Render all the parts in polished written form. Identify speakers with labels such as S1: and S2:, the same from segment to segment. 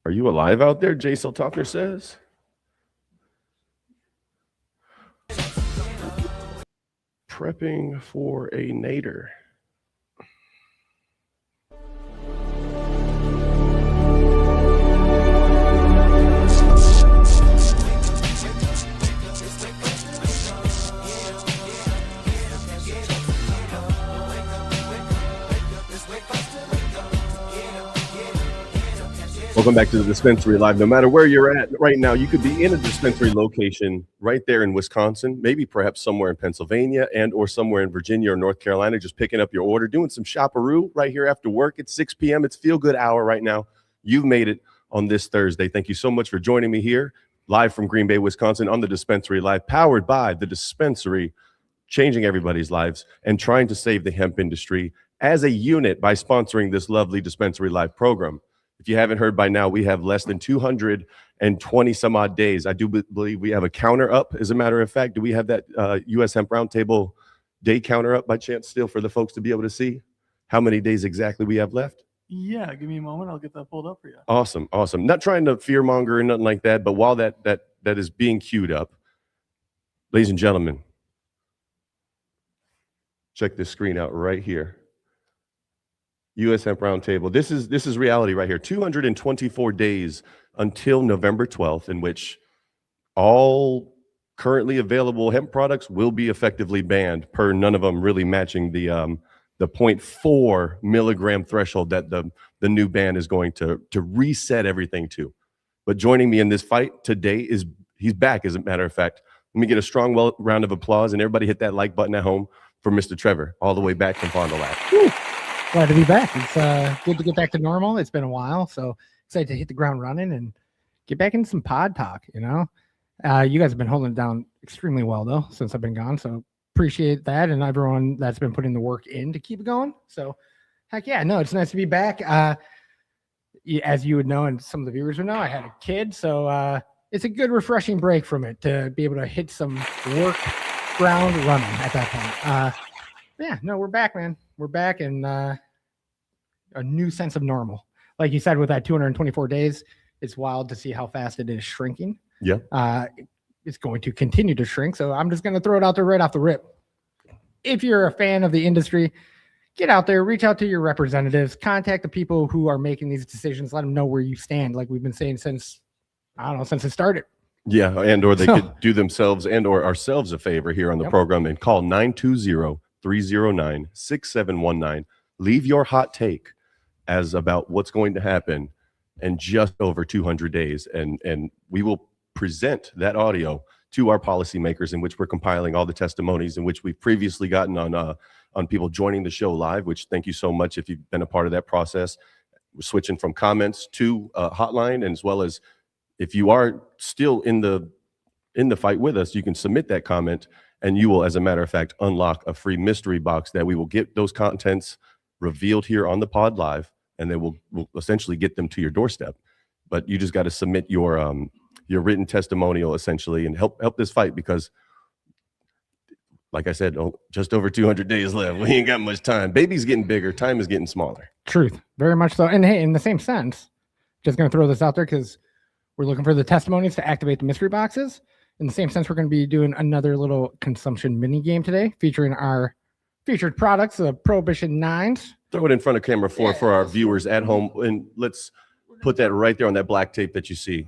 S1: Are you alive out there? Jason Talker says. Prepping for a nader. Welcome back to the Dispensary Live. No matter where you're at right now, you could be in a dispensary location right there in Wisconsin, maybe perhaps somewhere in Pennsylvania and or somewhere in Virginia or North Carolina, just picking up your order, doing some shopperoo right here after work at 6 p.m. It's feel good hour right now. You've made it on this Thursday. Thank you so much for joining me here live from Green Bay, Wisconsin on the Dispensary Live, powered by the Dispensary, changing everybody's lives and trying to save the hemp industry as a unit by sponsoring this lovely Dispensary Live program. If you haven't heard by now, we have less than 220 some odd days. I do believe we have a counter up, as a matter of fact. Do we have that U.S. Hemp Roundtable day counter up by chance still for the folks to be able to see how many days exactly we have left?
S2: Yeah, give me a moment. I'll get that pulled up for you.
S1: Awesome, awesome. Not trying to fearmonger or nothing like that, but while that is being queued up, ladies and gentlemen, check this screen out right here. U.S. Hemp Roundtable. This is reality right here. 224 days until November 12th, in which all currently available hemp products will be effectively banned, per none of them really matching the 0.4 milligram threshold that the new ban is going to reset everything to. But joining me in this fight today he's back, as a matter of fact. Let me get a strong round of applause, and everybody hit that like button at home for Mr. Trevor, all the way back from Fond du Lac.
S3: Glad to be back. It's good to get back to normal. It's been a while, so excited to hit the ground running and get back into some pod talk. You know, you guys have been holding it down extremely well though since I've been gone, so appreciate that and everyone that's been putting the work in to keep it going. So, heck yeah, no, it's nice to be back. As you would know, and some of the viewers would know, I had a kid, so it's a good refreshing break from it to be able to hit some work ground running at that point. Yeah, no, we're back, man. We're back, and a new sense of normal. Like you said, with that 224 days, it's wild to see how fast it is shrinking.
S1: Yeah.
S3: It's going to continue to shrink, so I'm just going to throw it out there right off the rip. If you're a fan of the industry, get out there, reach out to your representatives, contact the people who are making these decisions, let them know where you stand, like we've been saying since it started.
S1: Yeah, and or they could do themselves and or ourselves a favor here on the program and call 920-309-6719. Leave your hot take as about what's going to happen in just over 200 days, and we will present that audio to our policymakers, in which we're compiling all the testimonies in which we've previously gotten on people joining the show live, which thank you so much if you've been a part of that process. We're switching from comments to hotline, and as well as if you are still in the fight with us, you can submit that comment, and you will, as a matter of fact, unlock a free mystery box that we will get those contents revealed here on the pod live, and then we'll essentially get them to your doorstep. But you just got to submit your written testimonial essentially and help this fight, because like I said, just over 200 days left. We ain't got much time. Baby's getting bigger. Time is getting smaller.
S3: Truth. Very much so. And hey, in the same sense, just going to throw this out there because we're looking for the testimonies to activate the mystery boxes. In the same sense, we're going to be doing another little consumption mini game today featuring our featured products, the Prohibition 9s.
S1: Throw it in front of camera for our viewers at home, and let's put that right there on that black tape that you see.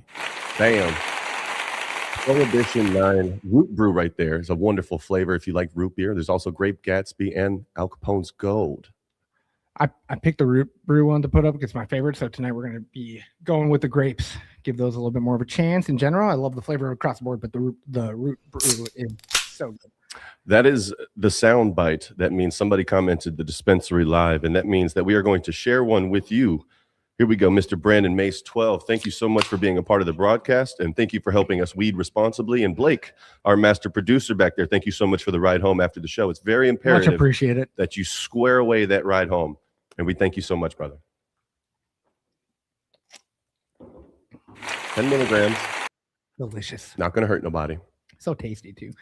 S1: Bam. Prohibition 9 root brew right there. It's a wonderful flavor if you like root beer. There's also Grape Gatsby and Al Capone's Gold.
S3: I picked the root brew one to put up because it's my favorite. So tonight we're going to be going with the grapes. Give those a little bit more of a chance. In general, I love the flavor across the board, but the root brew is so good.
S1: That is the sound bite. That means somebody commented the Dispensary Live, and that means that we are going to share one with you. Here we go, Mr. Brandon Mace 12. Thank you so much for being a part of the broadcast, and thank you for helping us weed responsibly. And Blake, our master producer back there, thank you so much for the ride home after the show. It's very imperative
S3: Much appreciate it.
S1: that you square away that ride home, and we thank you so much, brother. 10 milligrams.
S3: Delicious.
S1: Not going to hurt nobody.
S3: So tasty too.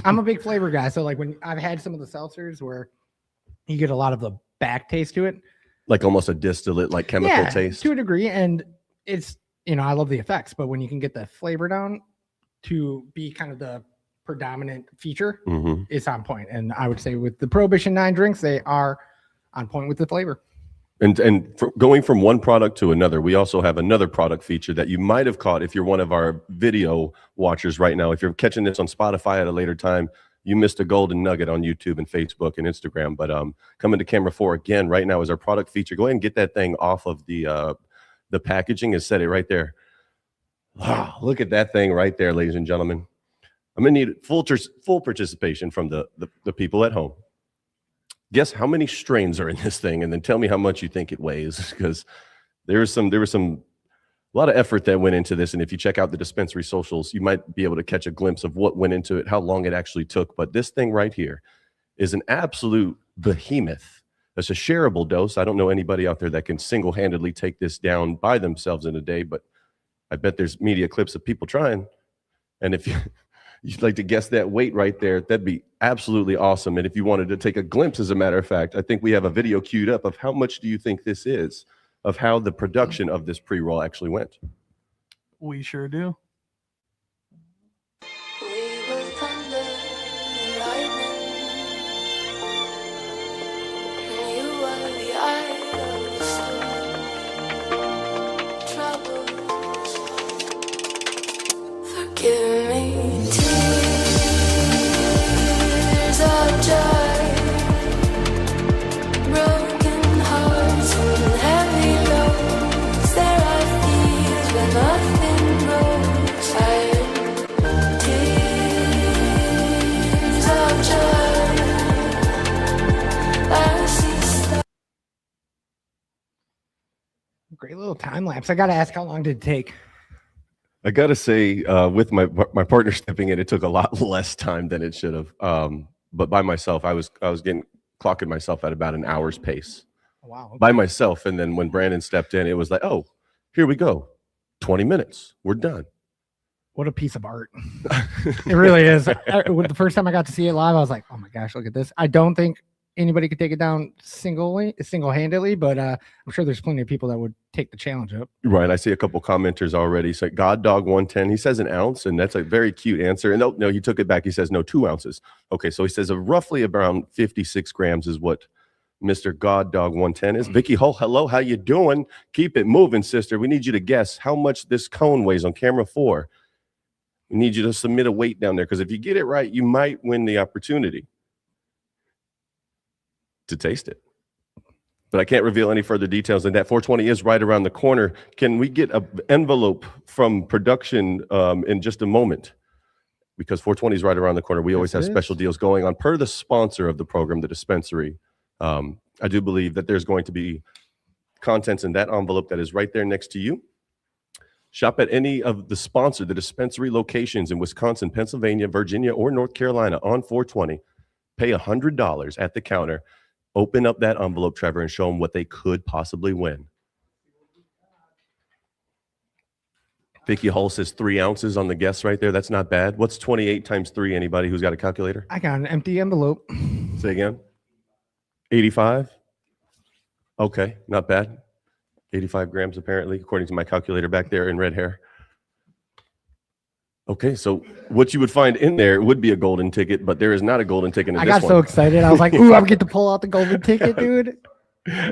S3: I'm a big flavor guy. So like when I've had some of the seltzers where you get a lot of the back taste to it.
S1: Like almost a distillate, like chemical taste.
S3: To a degree. And it's I love the effects, but when you can get the flavor down to be kind of the predominant feature, it's on point. And I would say with the Prohibition 9 drinks, they are on point with the flavor.
S1: And going from one product to another, we also have another product feature that you might have caught if you're one of our video watchers right now. If you're catching this on Spotify at a later time, you missed a golden nugget on YouTube and Facebook and Instagram. But coming to camera 4 again right now is our product feature. Go ahead and get that thing off of the packaging and set it right there. Wow, look at that thing right there, ladies and gentlemen. I'm going to need full participation from the people at home. Guess how many strains are in this thing, and then tell me how much you think it weighs, because there was a lot of effort that went into this. And if you check out the dispensary socials, you might be able to catch a glimpse of what went into it, how long it actually took. But this thing right here is an absolute behemoth. It's a shareable dose. I don't know anybody out there that can single-handedly take this down by themselves in a day, but I bet there's media clips of people trying. And if you'd like to guess that weight right there, that'd be absolutely awesome. And if you wanted to take a glimpse, as a matter of fact, I think we have a video queued up of how much do you think this is, of how the production of this pre-roll actually went.
S2: We sure do.
S4: Give me tears of joy, broken hearts and heavy loads. There are thieves where nothing goes. Tears of joy, I see stars.
S3: Great little time lapse. I got to ask, how long did it take?
S1: I got to say, with my partner stepping in, it took a lot less time than it should have. But by myself, I was clocking myself at about an hour's pace.
S3: Wow. Okay.
S1: By myself. And then when Brandon stepped in, it was like, oh, here we go. 20 minutes. We're done.
S3: What a piece of art. It really is. The first time I got to see it live, I was like, oh my gosh, look at this. I don't think anybody could take it down single-handedly, but I'm sure there's plenty of people that would take the challenge up.
S1: Right. I see a couple commenters already. So God Dog 110, he says an ounce, and that's a very cute answer. And no, he took it back. He says, no, 2 ounces. Okay, so he says roughly around 56 grams is what Mr. God Dog 110 is. Vicky Hull, hello, how you doing? Keep it moving, sister. We need you to guess how much this cone weighs on camera 4. We need you to submit a weight down there, because if you get it right, you might win the opportunity to taste it. But I can't reveal any further details than that. 420 is right around the corner. Can we get an envelope from production in just a moment? Because 420 is right around the corner. We always have special deals going on per the sponsor of the program, the dispensary. I do believe that there's going to be contents in that envelope that is right there next to you. Shop at any of the dispensary locations in Wisconsin, Pennsylvania, Virginia, or North Carolina on 420. Pay $100 at the counter. Open up that envelope, Trevor, and show them what they could possibly win. Vicky Hull says 3 ounces on the guess right there. That's not bad. What's 28 times 3? Anybody who's got a calculator?
S3: I got an empty envelope.
S1: Say again. 85? Okay, not bad. 85 grams, apparently, according to my calculator back there in red hair. Okay, so what you would find in there would be a golden ticket, but there is not a golden ticket in this one.
S3: I got so excited. I was like, ooh, I'm going to pull out the golden ticket, dude.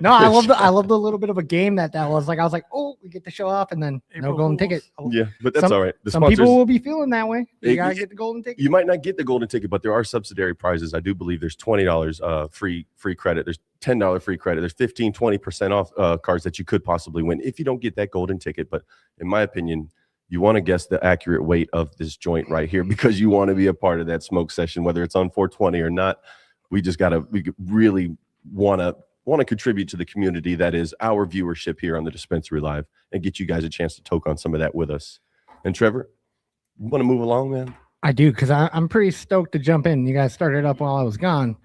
S3: No, I love the little bit of a game that was like. I was like, oh, we get to show off, and then no golden ticket.
S1: Yeah, but that's all right.
S3: Some people will be feeling that way. You got to get the golden ticket.
S1: You might not get the golden ticket, but there are subsidiary prizes. I do believe there's $20 free credit. There's $10 free credit. There's 15-20% off cards that you could possibly win if you don't get that golden ticket. But in my opinion, you want to guess the accurate weight of this joint right here, because you want to be a part of that smoke session, whether it's on 420 or not. We really want to contribute to the community that is our viewership here on the Dispensary Live, and get you guys a chance to toke on some of that with us. And Trevor, you want to move along, man?
S3: I do, because I'm pretty stoked to jump in. You guys started up while I was gone,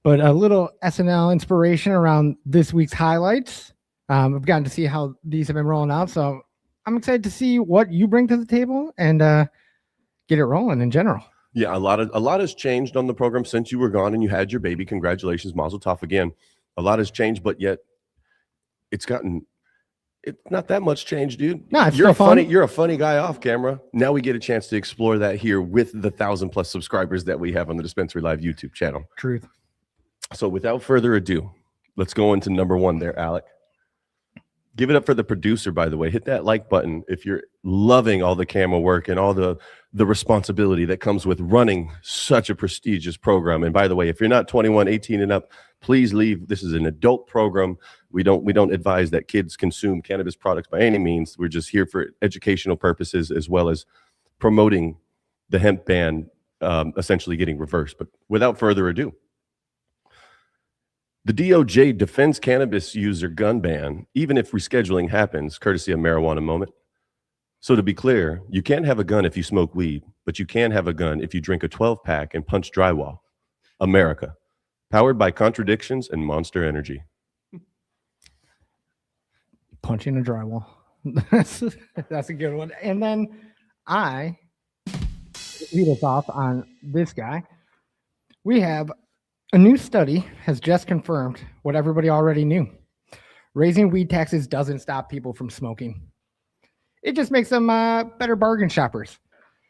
S3: but a little SNL inspiration around this week's highlights. I've gotten to see how these have been rolling out, so I'm excited to see what you bring to the table and get it rolling in general.
S1: Yeah, a lot has changed on the program since you were gone and you had your baby. Congratulations, Mazel Tov again. A lot has changed, but yet it's gotten It's not that much change, dude.
S3: No, it's
S1: You're
S3: still fun.
S1: You're a funny guy off camera. Now we get a chance to explore that here with the 1,000+ subscribers that we have on the Dispensary Live YouTube channel.
S3: Truth.
S1: So without further ado, let's go into number one there, Alec. Give it up for the producer, by the way. Hit that like button if you're loving all the camera work and all the responsibility that comes with running such a prestigious program. And by the way, if you're not 21, 18 and up, please leave. This is an adult program. We don't advise that kids consume cannabis products by any means. We're just here for educational purposes as well as promoting the hemp ban essentially getting reversed. But without further ado, the DOJ defends cannabis user gun ban, even if rescheduling happens, courtesy of Marijuana Moment. So to be clear, you can't have a gun if you smoke weed, but you can have a gun if you drink a 12-pack and punch drywall. America, powered by contradictions and Monster Energy.
S3: Punching a drywall. That's a good one. And then I lead us off on this guy. We have a new study has just confirmed what everybody already knew. Raising weed taxes doesn't stop people from smoking. It just makes them better bargain shoppers.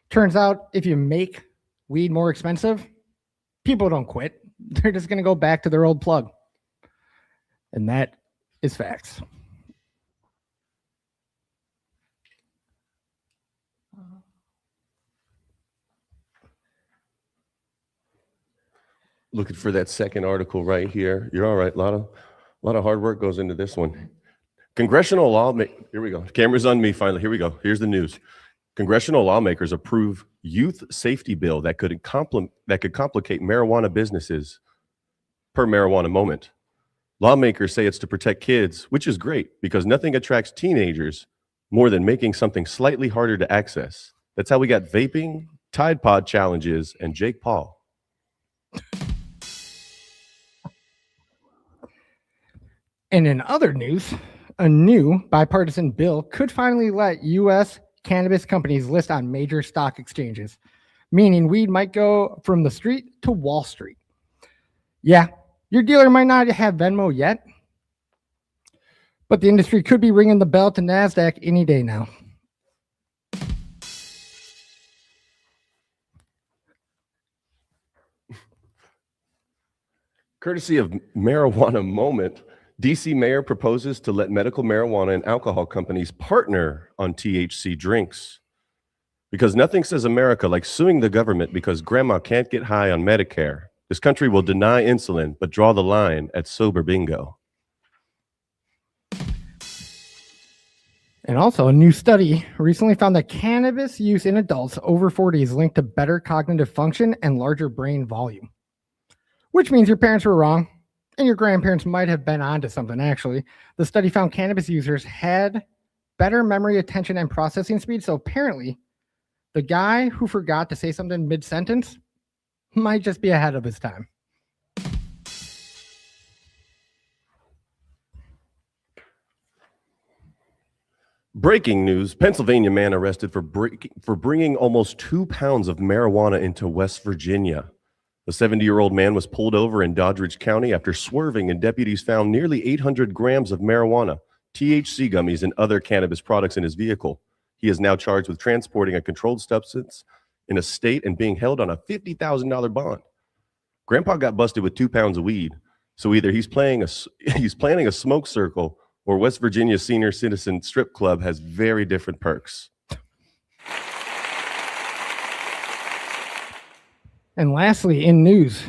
S3: Turns out if you make weed more expensive, people don't quit. They're just going to go back to their old plug. And that is facts.
S1: Looking for that second article right here. You're all right. A lot of hard work goes into this one. Congressional here we go. Camera's on me finally. Here we go. Here's the news. Congressional lawmakers approve youth safety bill that could complicate marijuana businesses per Marijuana Moment. Lawmakers say it's to protect kids, which is great because nothing attracts teenagers more than making something slightly harder to access. That's how we got vaping, Tide Pod challenges, and Jake Paul.
S3: And in other news, a new bipartisan bill could finally let U.S. cannabis companies list on major stock exchanges, meaning weed might go from the street to Wall Street. Yeah, your dealer might not have Venmo yet, but the industry could be ringing the bell to NASDAQ any day now.
S1: Courtesy of Marijuana Moment, DC mayor proposes to let medical marijuana and alcohol companies partner on THC drinks. Because nothing says America like suing the government because grandma can't get high on Medicare. This country will deny insulin, but draw the line at sober bingo.
S3: And also, a new study recently found that cannabis use in adults over 40 is linked to better cognitive function and larger brain volume, which means your parents were wrong. And your grandparents might have been onto something, actually. The study found cannabis users had better memory, attention, and processing speed. So apparently, the guy who forgot to say something mid-sentence might just be ahead of his time.
S1: Breaking news, Pennsylvania man arrested for bringing almost 2 pounds of marijuana into West Virginia. The 70-year-old man was pulled over in Doddridge County after swerving, and deputies found nearly 800 grams of marijuana, THC gummies, and other cannabis products in his vehicle. He is now charged with transporting a controlled substance in a state and being held on a $50,000 bond. Grandpa got busted with 2 pounds of weed, so either he's planning a smoke circle or West Virginia Senior Citizen Strip Club has very different perks.
S3: And lastly, in news,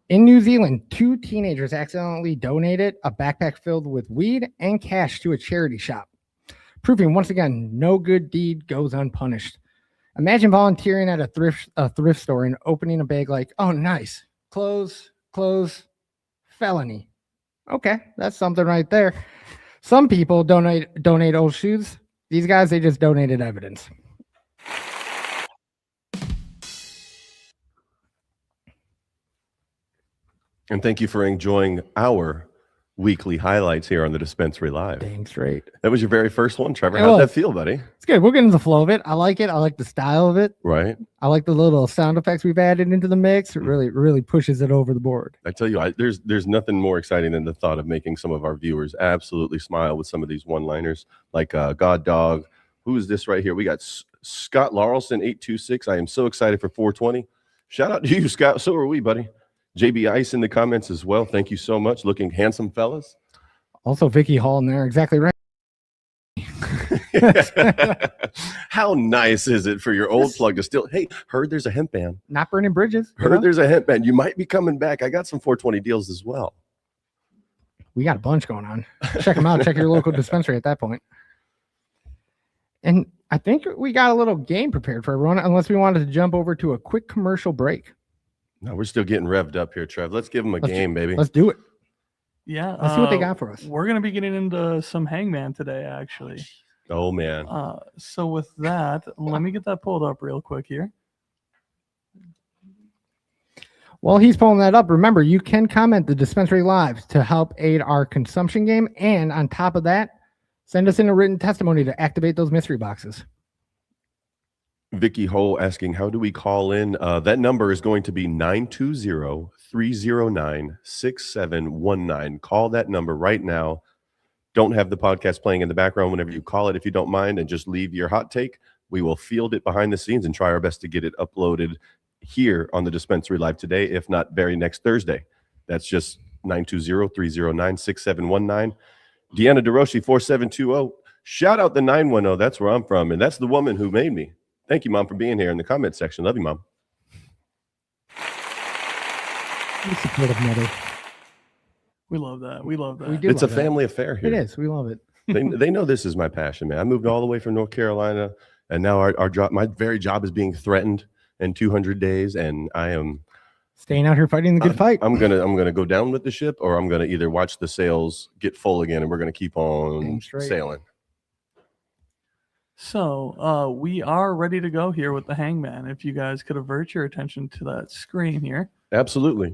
S3: in New Zealand, 2 teenagers accidentally donated a backpack filled with weed and cash to a charity shop, proving once again, no good deed goes unpunished. Imagine volunteering at a thrift store and opening a bag like, oh, nice, clothes, felony. Okay, that's something right there. Some people donate old shoes. These guys, they just donated evidence.
S1: And thank you for enjoying our weekly highlights here on the Dispensary Live.
S3: Dang straight.
S1: That was your very first one, Trevor.
S3: It
S1: How'd that
S3: was.
S1: feel, buddy?
S3: It's good. We're getting the flow of it. I like it. I like the style of it.
S1: Right?
S3: I like the little sound effects we've added into the mix. It really pushes it over the board.
S1: I tell you, there's nothing more exciting than the thought of making some of our viewers absolutely smile with some of these one-liners, like God Dog. Who is this right here? We got Scott Larlson, 826. I am so excited for 420. Shout out to you, Scott. So are we, buddy. JB Ice in the comments as well. Thank you so much. Looking handsome, fellas.
S3: Also, Vicky Hall in there. Exactly right.
S1: How nice is it for your old plug to still, hey, heard there's a hemp ban.
S3: Not burning bridges. you
S1: Heard
S3: know?
S1: there's a hemp ban. You might be coming back. I got some 420 deals as well.
S3: We got a bunch going on. Check them out. Check your local dispensary at that point. And I think we got a little game prepared for everyone, unless we wanted to jump over to a quick commercial break.
S1: No, we're still getting revved up here, Trev. Let's give them a game, baby.
S3: Let's do it.
S2: Yeah.
S3: Let's see what they got for us.
S2: We're going to be getting into some Hangman today, actually.
S1: Oh, man.
S2: So with that, let me get that pulled up real quick here.
S3: While he's pulling that up, remember, you can comment the Dispensary Live to help aid our consumption game. And on top of that, send us in a written testimony to activate those mystery boxes.
S1: Vicky Hole asking, how do we call in? That number is going to be 920-309-6719. Call that number right now. Don't have the podcast playing in the background whenever you call it, if you don't mind, and just leave your hot take. We will field it behind the scenes and try our best to get it uploaded here on the Dispensary Live today, if not very next Thursday. That's just 920-309-6719. Deanna DeRoshi, 4720. Shout out the 910. That's where I'm from, and that's the woman who made me. Thank you, Mom, for being here in the comment section. Love you, Mom.
S3: We supportive mother.
S2: We love that. We love that.
S3: We do.
S1: It's a
S3: love that.
S1: family affair here.
S3: It is. We love it.
S1: They know this is my passion, man. I moved all the way from North Carolina, and now our job, my very job, is being threatened in 200 days, and I am
S3: Staying out here fighting the good fight.
S1: I'm gonna go down with the ship, or I'm gonna either watch the sails get full again, and we're gonna keep on
S3: Damn straight.
S1: sailing.
S2: So we are ready to go here with the Hangman. If you guys could avert your attention to that screen here.
S1: Absolutely.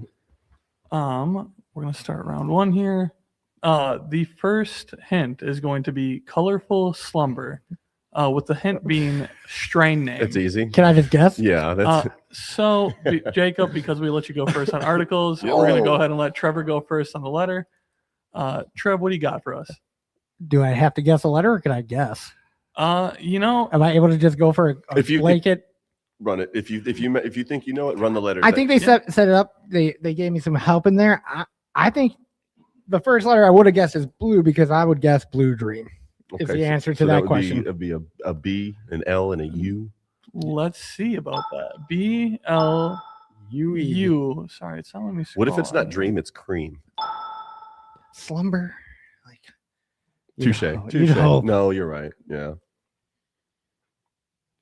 S2: We're going to start round one here. The first hint is going to be colorful slumber, with the hint being strain name.
S1: It's easy.
S3: Can I just guess?
S1: Yeah, that's
S2: So, Jacob, because we let you go first on articles, we're going to go ahead and let Trevor go first on the letter. Trev, what do you got for us?
S3: Do I have to guess a letter, or can I guess?
S2: You know,
S3: Am I able to just go for a
S1: If you-
S3: blanket?
S1: run it. If you think you know it, run the letter.
S3: I think they set it up. They gave me some help in there. I think the first letter I would have guessed is blue, because I would guess Blue Dream is the answer to that question.
S1: It'd be a B, an L, and a U.
S2: let's see about that. BLU. Sorry, it's not letting me scroll.
S1: What if it's not
S2: on.
S1: dream? It's cream.
S3: Slumber. Like
S1: Touche.
S3: you'd
S1: Touche.
S3: hope.
S1: No, you're right. Yeah.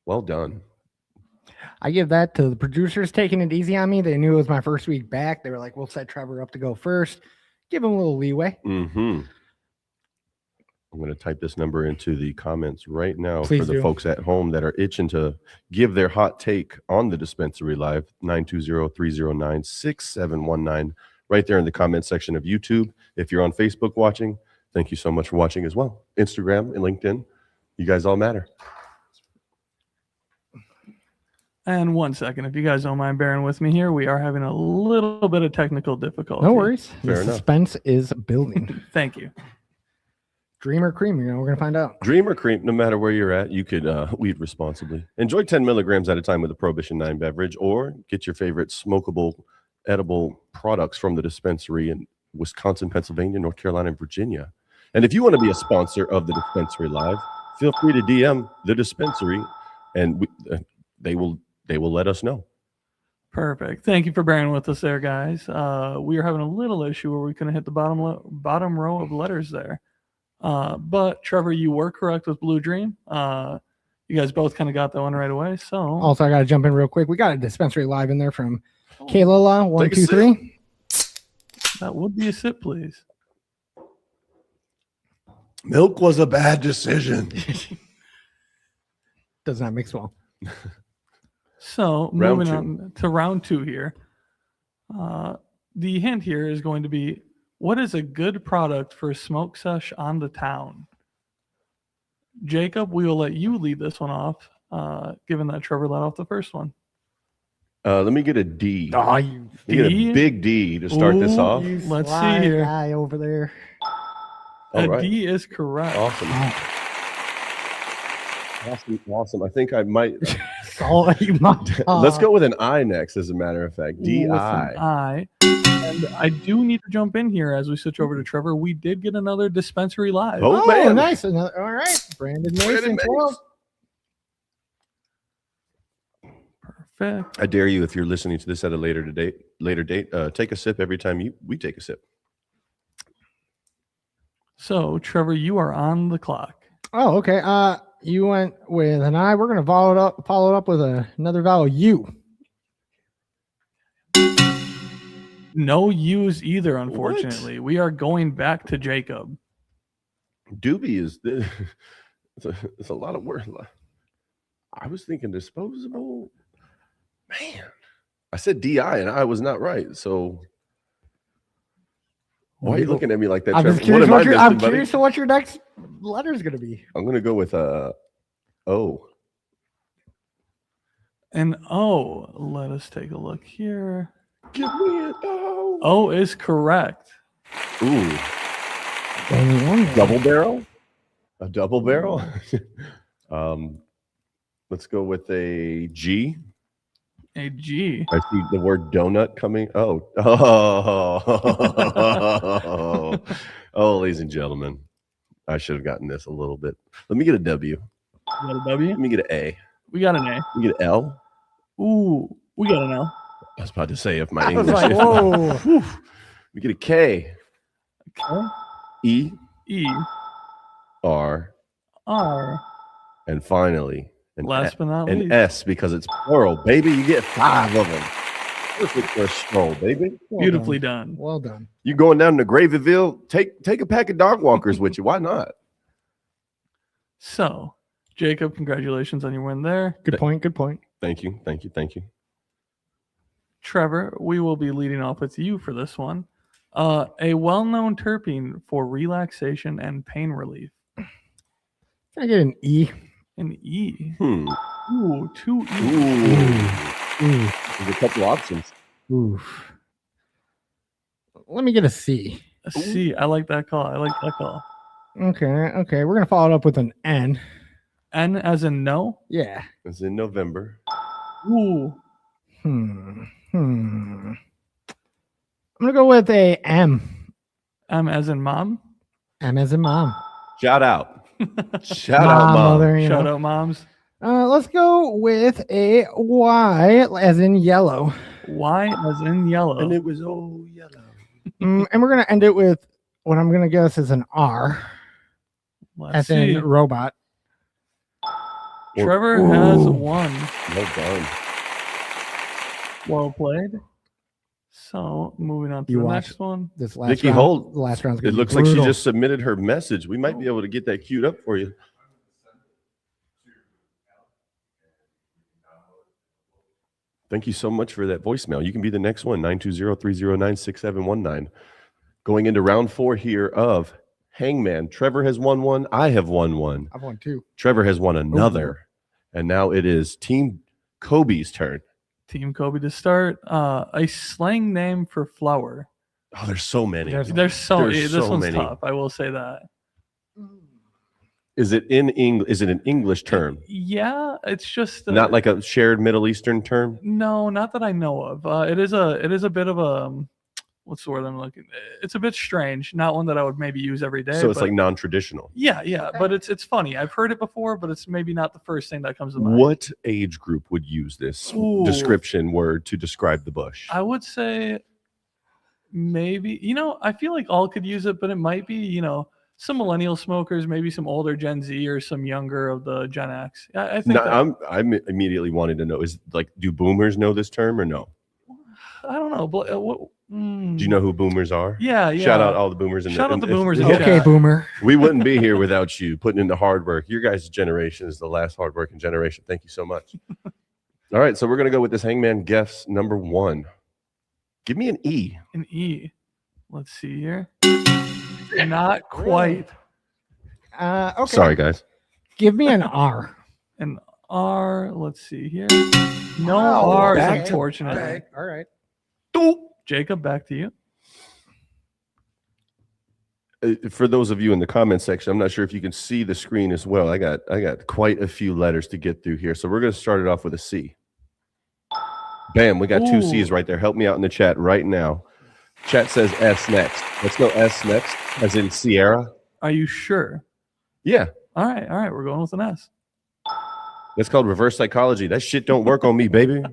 S1: Well done.
S3: I give that to the producers taking it easy on me. They knew it was my first week back. They were like, we'll set Trevor up to go first. Give him a little leeway.
S1: Mm-hmm. I'm going to type this number into the comments right now
S3: Please
S1: for the
S3: do.
S1: folks at home that are itching to give their hot take on the Dispensary Live. 920-309-6719. Right there in the comment section of YouTube. If you're on Facebook watching, thank you so much for watching as well. Instagram and LinkedIn. You guys all matter.
S2: And 1 second, if you guys don't mind bearing with me here, we are having a little bit of technical difficulty.
S3: No worries.
S1: Fair
S3: the
S1: enough.
S3: suspense is building.
S2: Thank you.
S3: Dream or cream, we're going to find out.
S1: Dream or cream, no matter where you're at, you could weed responsibly. Enjoy 10 milligrams at a time with a Prohibition 9 beverage, or get your favorite smokable, edible products from the dispensary in Wisconsin, Pennsylvania, North Carolina, and Virginia. And if you want to be a sponsor of the Dispensary Live, feel free to DM the dispensary, and they will let us know.
S2: Perfect. Thank you for bearing with us there, guys. We are having a little issue where we couldn't hit the bottom row of letters there. But Trevor, you were correct with Blue Dream. You guys both kind of got that one right away. So
S3: Also, I got to jump in real quick. We got a Dispensary Live in there from
S2: Oh.
S3: Kayla,
S1: Take a
S3: 123.
S2: that would be a sip, please.
S1: Milk was a bad decision.
S3: Does not mix well.
S2: So
S1: Round
S2: moving
S1: two.
S2: on to round two here. The hint here is going to be What is a good product for a smoke sesh on the town? Jacob, we will let you lead this one off, given that Trevor let off the first one.
S1: Let me get a D.
S3: Oh, you,
S1: Let me get
S2: D?
S1: a big D to start this
S2: Ooh,
S1: off.
S3: you
S2: Let's see
S3: sly
S2: here.
S3: guy over there.
S1: All
S2: A
S1: right.
S2: D is correct.
S1: Awesome.
S3: Oh,
S1: Awesome. I think I might.
S3: so you must,
S1: Let's go with an I next, as a matter of fact.
S2: With an
S1: D-I.
S2: I. And I do need to jump in here as we switch over to Trevor. We did get another dispensary live.
S1: Oh,
S3: Oh,
S1: man.
S3: nice. Another, all right. Brandon Mason, 12.
S2: Perfect.
S1: I dare you, if you're listening to this at a later date, take a sip every time we take a sip.
S2: So, Trevor, you are on the clock.
S3: Oh, okay. You went with an I. We're gonna follow it up with another vowel U.
S2: No U's either, unfortunately. We are going back to Jacob.
S1: Doobie is it's a lot of work. I was thinking disposable. Man, I said DI and I was not right. So why are you looking at me like that,
S3: I'm
S1: Trevor?
S3: just curious.
S1: What am I
S3: I'm
S1: missing, buddy?
S3: curious to what your next letter is gonna be.
S1: I'm gonna go with O.
S2: And O, let us take a look here.
S1: Give me an O.
S2: O is correct.
S1: Ooh,
S3: Damn.
S1: double barrel. A double barrel. Let's go with a G.
S2: A G.
S1: I see the word donut coming. Oh, ladies and gentlemen, I should have gotten this a little bit. Let me get a W.
S2: We got a W.
S1: Let me get an A.
S2: We got an A.
S1: Let me get an L.
S2: Ooh, we got an L.
S1: I was about to say if my
S3: I was
S1: English.
S3: like, whoa.
S1: Whew. We get a K.
S2: Okay.
S1: E.
S2: E.
S1: R.
S2: R.
S1: And finally, an
S2: Last but not
S1: an
S2: least.
S1: S, because it's plural, baby. You get 5 of them. Perfect for a stroll, baby.
S3: Well
S2: Beautifully
S3: done.
S2: done.
S3: Well done.
S1: You going down to Gravyville? Take a pack of dog walkers with you. Why not?
S2: So, Jacob, congratulations on your win there.
S3: Good point. Good point.
S1: Thank you.
S2: Trevor, we will be leading off with you for this one. A well-known terpene for relaxation and pain relief.
S3: Can I get an E?
S2: An E.
S1: Hmm.
S2: Ooh, 2 E.
S1: Ooh.
S3: Ooh.
S1: There's a couple options.
S3: Oof. Let me get a C.
S2: A C. I like that call.
S3: Okay. Okay. We're gonna follow it up with an N.
S2: N as in no.
S3: Yeah.
S1: It's in November.
S2: Ooh.
S3: I'm gonna go with a M.
S2: M as in mom.
S3: M as in mom.
S1: Shout out. Shout out, mom.
S3: Mother, you
S2: Shout
S3: know.
S2: out moms.
S3: Let's go with a Y as in yellow.
S2: Y as in yellow.
S1: And it was oh yellow.
S3: And we're gonna end it with what I'm gonna guess is an R
S2: Let's
S3: as
S2: see.
S3: in robot.
S2: Trevor has
S3: Ooh.
S2: won.
S1: Well done.
S2: Well played. So moving on to
S3: You
S2: the
S3: watch.
S2: next one.
S3: This last
S1: Vicky
S3: round,
S1: Holt.
S3: the last round's
S1: It
S3: gonna be
S1: looks like she
S3: brutal.
S1: just submitted her message. We might be able to get that queued up for you. Thank you so much for that voicemail. You can be the next one, 920-309-6719. Going into round 4 here of Hangman. Trevor has won one. I have won one.
S3: I've won 2.
S1: Trevor has won another. And now it is Team Kobe's turn.
S2: Team Kobe to start. A slang name for flower.
S1: Oh, there's so many.
S3: There's
S2: There's
S1: There's
S2: this
S1: so
S2: one's
S1: many.
S2: tough. I will say that.
S1: Is it in English? Is it an English term?
S2: Yeah, it's just
S1: Not like a shared Middle Eastern term?
S2: no, not that I know of. It is a bit of a what's the word I'm looking? It's a bit strange. Not one that I would maybe use every day.
S1: So it's
S2: but
S1: like non-traditional.
S2: yeah, but it's funny. I've heard it before, but it's maybe not the first thing that comes to mind.
S1: What age group would use this
S2: Ooh.
S1: description word to describe the bush?
S2: I would say maybe, I feel like all could use it, but it might be, some millennial smokers, maybe some older Gen Z or some younger of the Gen X. I think
S1: No,
S2: that-
S1: I'm immediately wanting to know, is like, do boomers know this term or no?
S2: I don't know, but
S1: Do you know who boomers are?
S2: Yeah.
S1: Shout out all the boomers.
S2: Shout out the boomers in
S1: Yeah.
S2: chat.
S3: Okay, boomer.
S1: We wouldn't be here without you putting in the hard work. Your guys' generation is the last hardworking generation. Thank you so much. All right, so we're going to go with this Hangman guess number 1. Give me an E.
S2: An E. Let's see here. Not quite
S3: Okay.
S1: Sorry, guys.
S3: Give me an R.
S2: an R. Let's see here. No
S3: Wow,
S2: R's,
S3: back to
S2: unfortunately.
S3: back. All right.
S2: Jacob, back to you.
S1: For those of you in the comment section, I'm not sure if you can see the screen as well. I got quite a few letters to get through here. So we're going to start it off with a C. Bam, we got two C's right there. Help me out in the chat right now. Chat says S next. Let's go S next, as in Sierra.
S2: Are you sure?
S1: Yeah,
S2: All right. We're going with an S.
S1: that's called reverse psychology. That shit don't work on me, baby.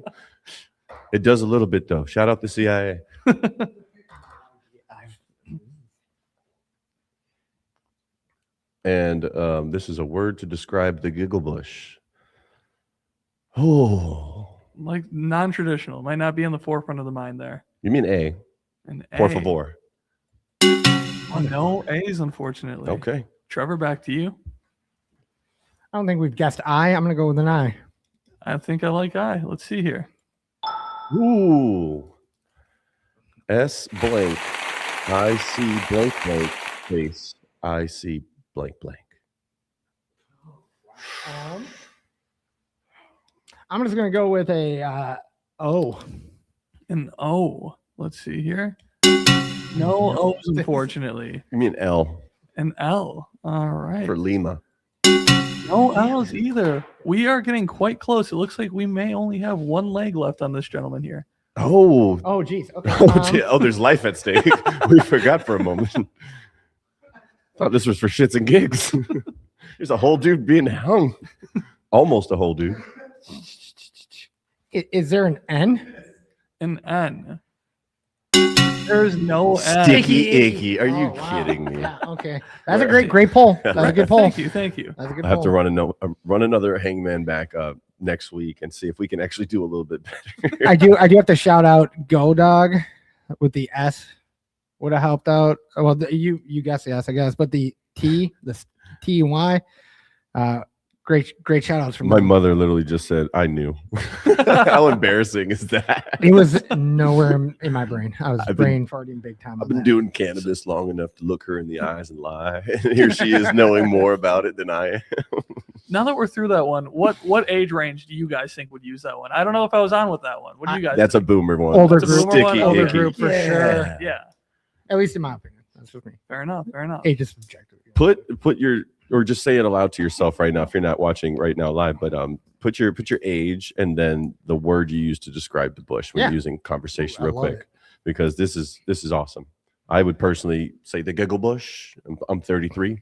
S1: It does a little bit, though. Shout out the CIA. And this is a word to describe the giggle bush. Oh,
S2: Like non-traditional. Might not be in the forefront of the mind there.
S1: you mean A?
S2: An A.
S1: Por favor.
S2: Oh, no A's, unfortunately.
S1: Okay.
S2: Trevor, back to you.
S3: I don't think we've guessed I. I'm going to go with an I.
S2: I think I like I. Let's see here.
S1: Ooh. S blank. I see blank blank face. I see blank blank.
S3: I'm just going to go with a O.
S2: An O. Let's see here. No O's, unfortunately.
S1: You mean L
S2: An L. All right.
S1: for Lima.
S2: No L's either. We are getting quite close. It looks like we may only have one leg left on this gentleman here.
S1: Oh.
S3: Oh, geez. Okay.
S1: Oh, there's life at stake. We forgot for a moment. Thought this was for shits and gigs. There's a whole dude being hung. Almost a whole dude.
S3: Is there an N?
S2: An N. There's no N.
S1: Sticky icky. Are you
S3: Oh, wow.
S1: kidding me?
S3: Yeah, okay. That's a great poll. That's a good poll.
S2: Thank you.
S3: That's a good
S1: I have
S3: poll.
S1: to run another hangman back next week and see if we can actually do a little bit better.
S3: I do have to shout out Go Dog with the S. Would have helped out. Well, you guessed the S, I guess, but the T, the TY, great shout outs from
S1: My
S3: them.
S1: mother literally just said, I knew. How embarrassing is that?
S3: It was nowhere in my brain. I was
S1: I've
S3: brain farting big time.
S1: I've
S3: on
S1: been
S3: that.
S1: doing cannabis long enough to look her in the eyes and lie. And here she is knowing more about it than I am.
S2: Now that we're through that one, what age range do you guys think would use that one? I don't know if I was on with that one. What do you guys
S1: That's a
S2: think?
S1: boomer one.
S3: Older
S2: That's a
S3: group.
S2: boomer one?
S1: Sticky
S2: Older
S1: icky.
S2: group for
S1: Yeah.
S2: sure. Yeah.
S3: At least in my opinion. That's just me.
S2: Fair enough.
S3: Age is subjective.
S1: Put your, or just say it aloud to yourself right now if you're not watching right now live, but put your age and then the word you use to describe the bush when
S3: Yeah.
S1: you're using conversation
S3: Ooh, I
S1: real
S3: love
S1: quick,
S3: it.
S1: because this is awesome. I would personally say the giggle bush. I'm 33.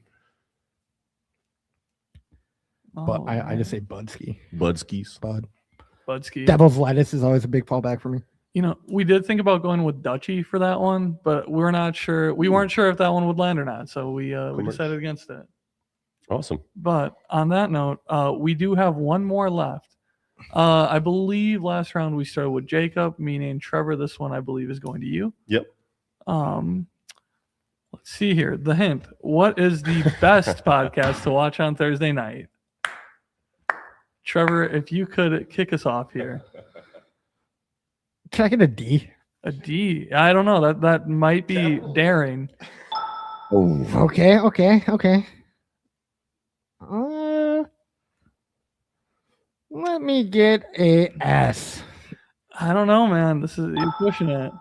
S3: But
S2: Oh,
S3: I just say Budski.
S1: Budskis.
S3: Bud.
S2: Budski.
S3: Devil's lettuce is always a big fallback for me.
S2: You know, we did think about going with Dutchy for that one, but we're not sure. We weren't sure if that one would land or not, so we decided against it.
S1: Awesome.
S2: But on that note, we do have one more left. I believe last round we started with Jacob, meaning Trevor. This one I believe is going to you.
S1: Yep.
S2: Let's see here. The hint. What is the best podcast to watch on Thursday night? Trevor, if you could kick us off here.
S3: Can I get a D?
S2: A D. I don't know. That might be daring.
S1: Oh,
S3: Okay. Let me get a S.
S2: I don't know, man. You're pushing it.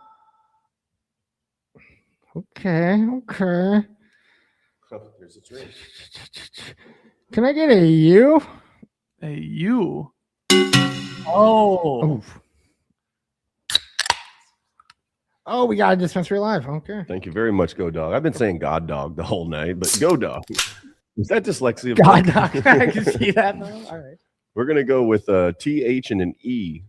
S3: Okay.
S1: there's a drink.
S3: Can I get a U?
S2: A U. Oh.
S3: Oof. Oh, we got a dispensary live. Okay.
S1: Thank you very much, Go Dog. I've been saying God Dog the whole night, but Go Dog. Is that dyslexia?
S3: God, I can see that now. All right.
S1: We're gonna go with a TH and an E.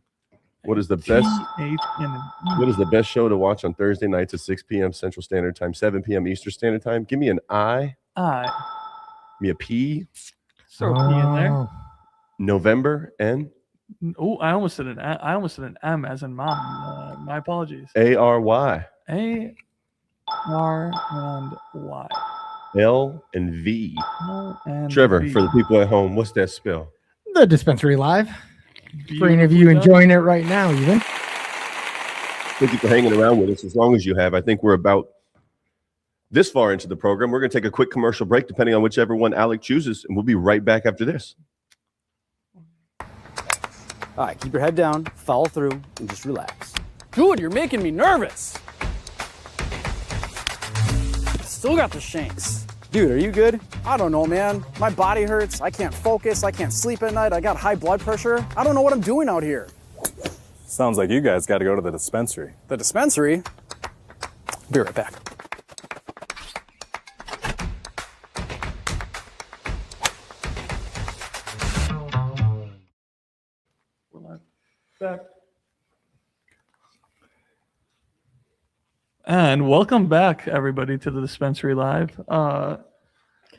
S1: What is the best?
S2: T-H and an E.
S1: What is the best show to watch on Thursday nights at 6 p.m. Central Standard Time, 7 p.m. Eastern Standard Time? Give me an I.
S2: I.
S1: Give me a P.
S2: Throw a P in there.
S3: Oh.
S1: November. N.
S2: Oh, I almost said an M as in mom. My apologies.
S1: A-R-Y.
S2: A, R, and Y.
S1: L and V.
S2: L and
S1: Trevor,
S2: V.
S1: for the people at home, what's that spell?
S3: The dispensary live. For any of
S2: Beautifully
S3: you
S2: done.
S3: enjoying it right now, even.
S1: Thank you for hanging around with us as long as you have. I think we're about this far into the program. We're going to take a quick commercial break, depending on whichever one Alec chooses, and we'll be right back after this.
S5: All right, keep your head down, follow through, and just relax. Dude, you're making me nervous. Still got the shanks. Dude, are you good? I don't know, man. My body hurts. I can't focus. I can't sleep at night. I got high blood pressure. I don't know what I'm doing out here.
S6: Sounds like you guys got to go to the dispensary.
S5: The dispensary? Be right back.
S2: Back. And welcome back, everybody, to the Dispensary Live.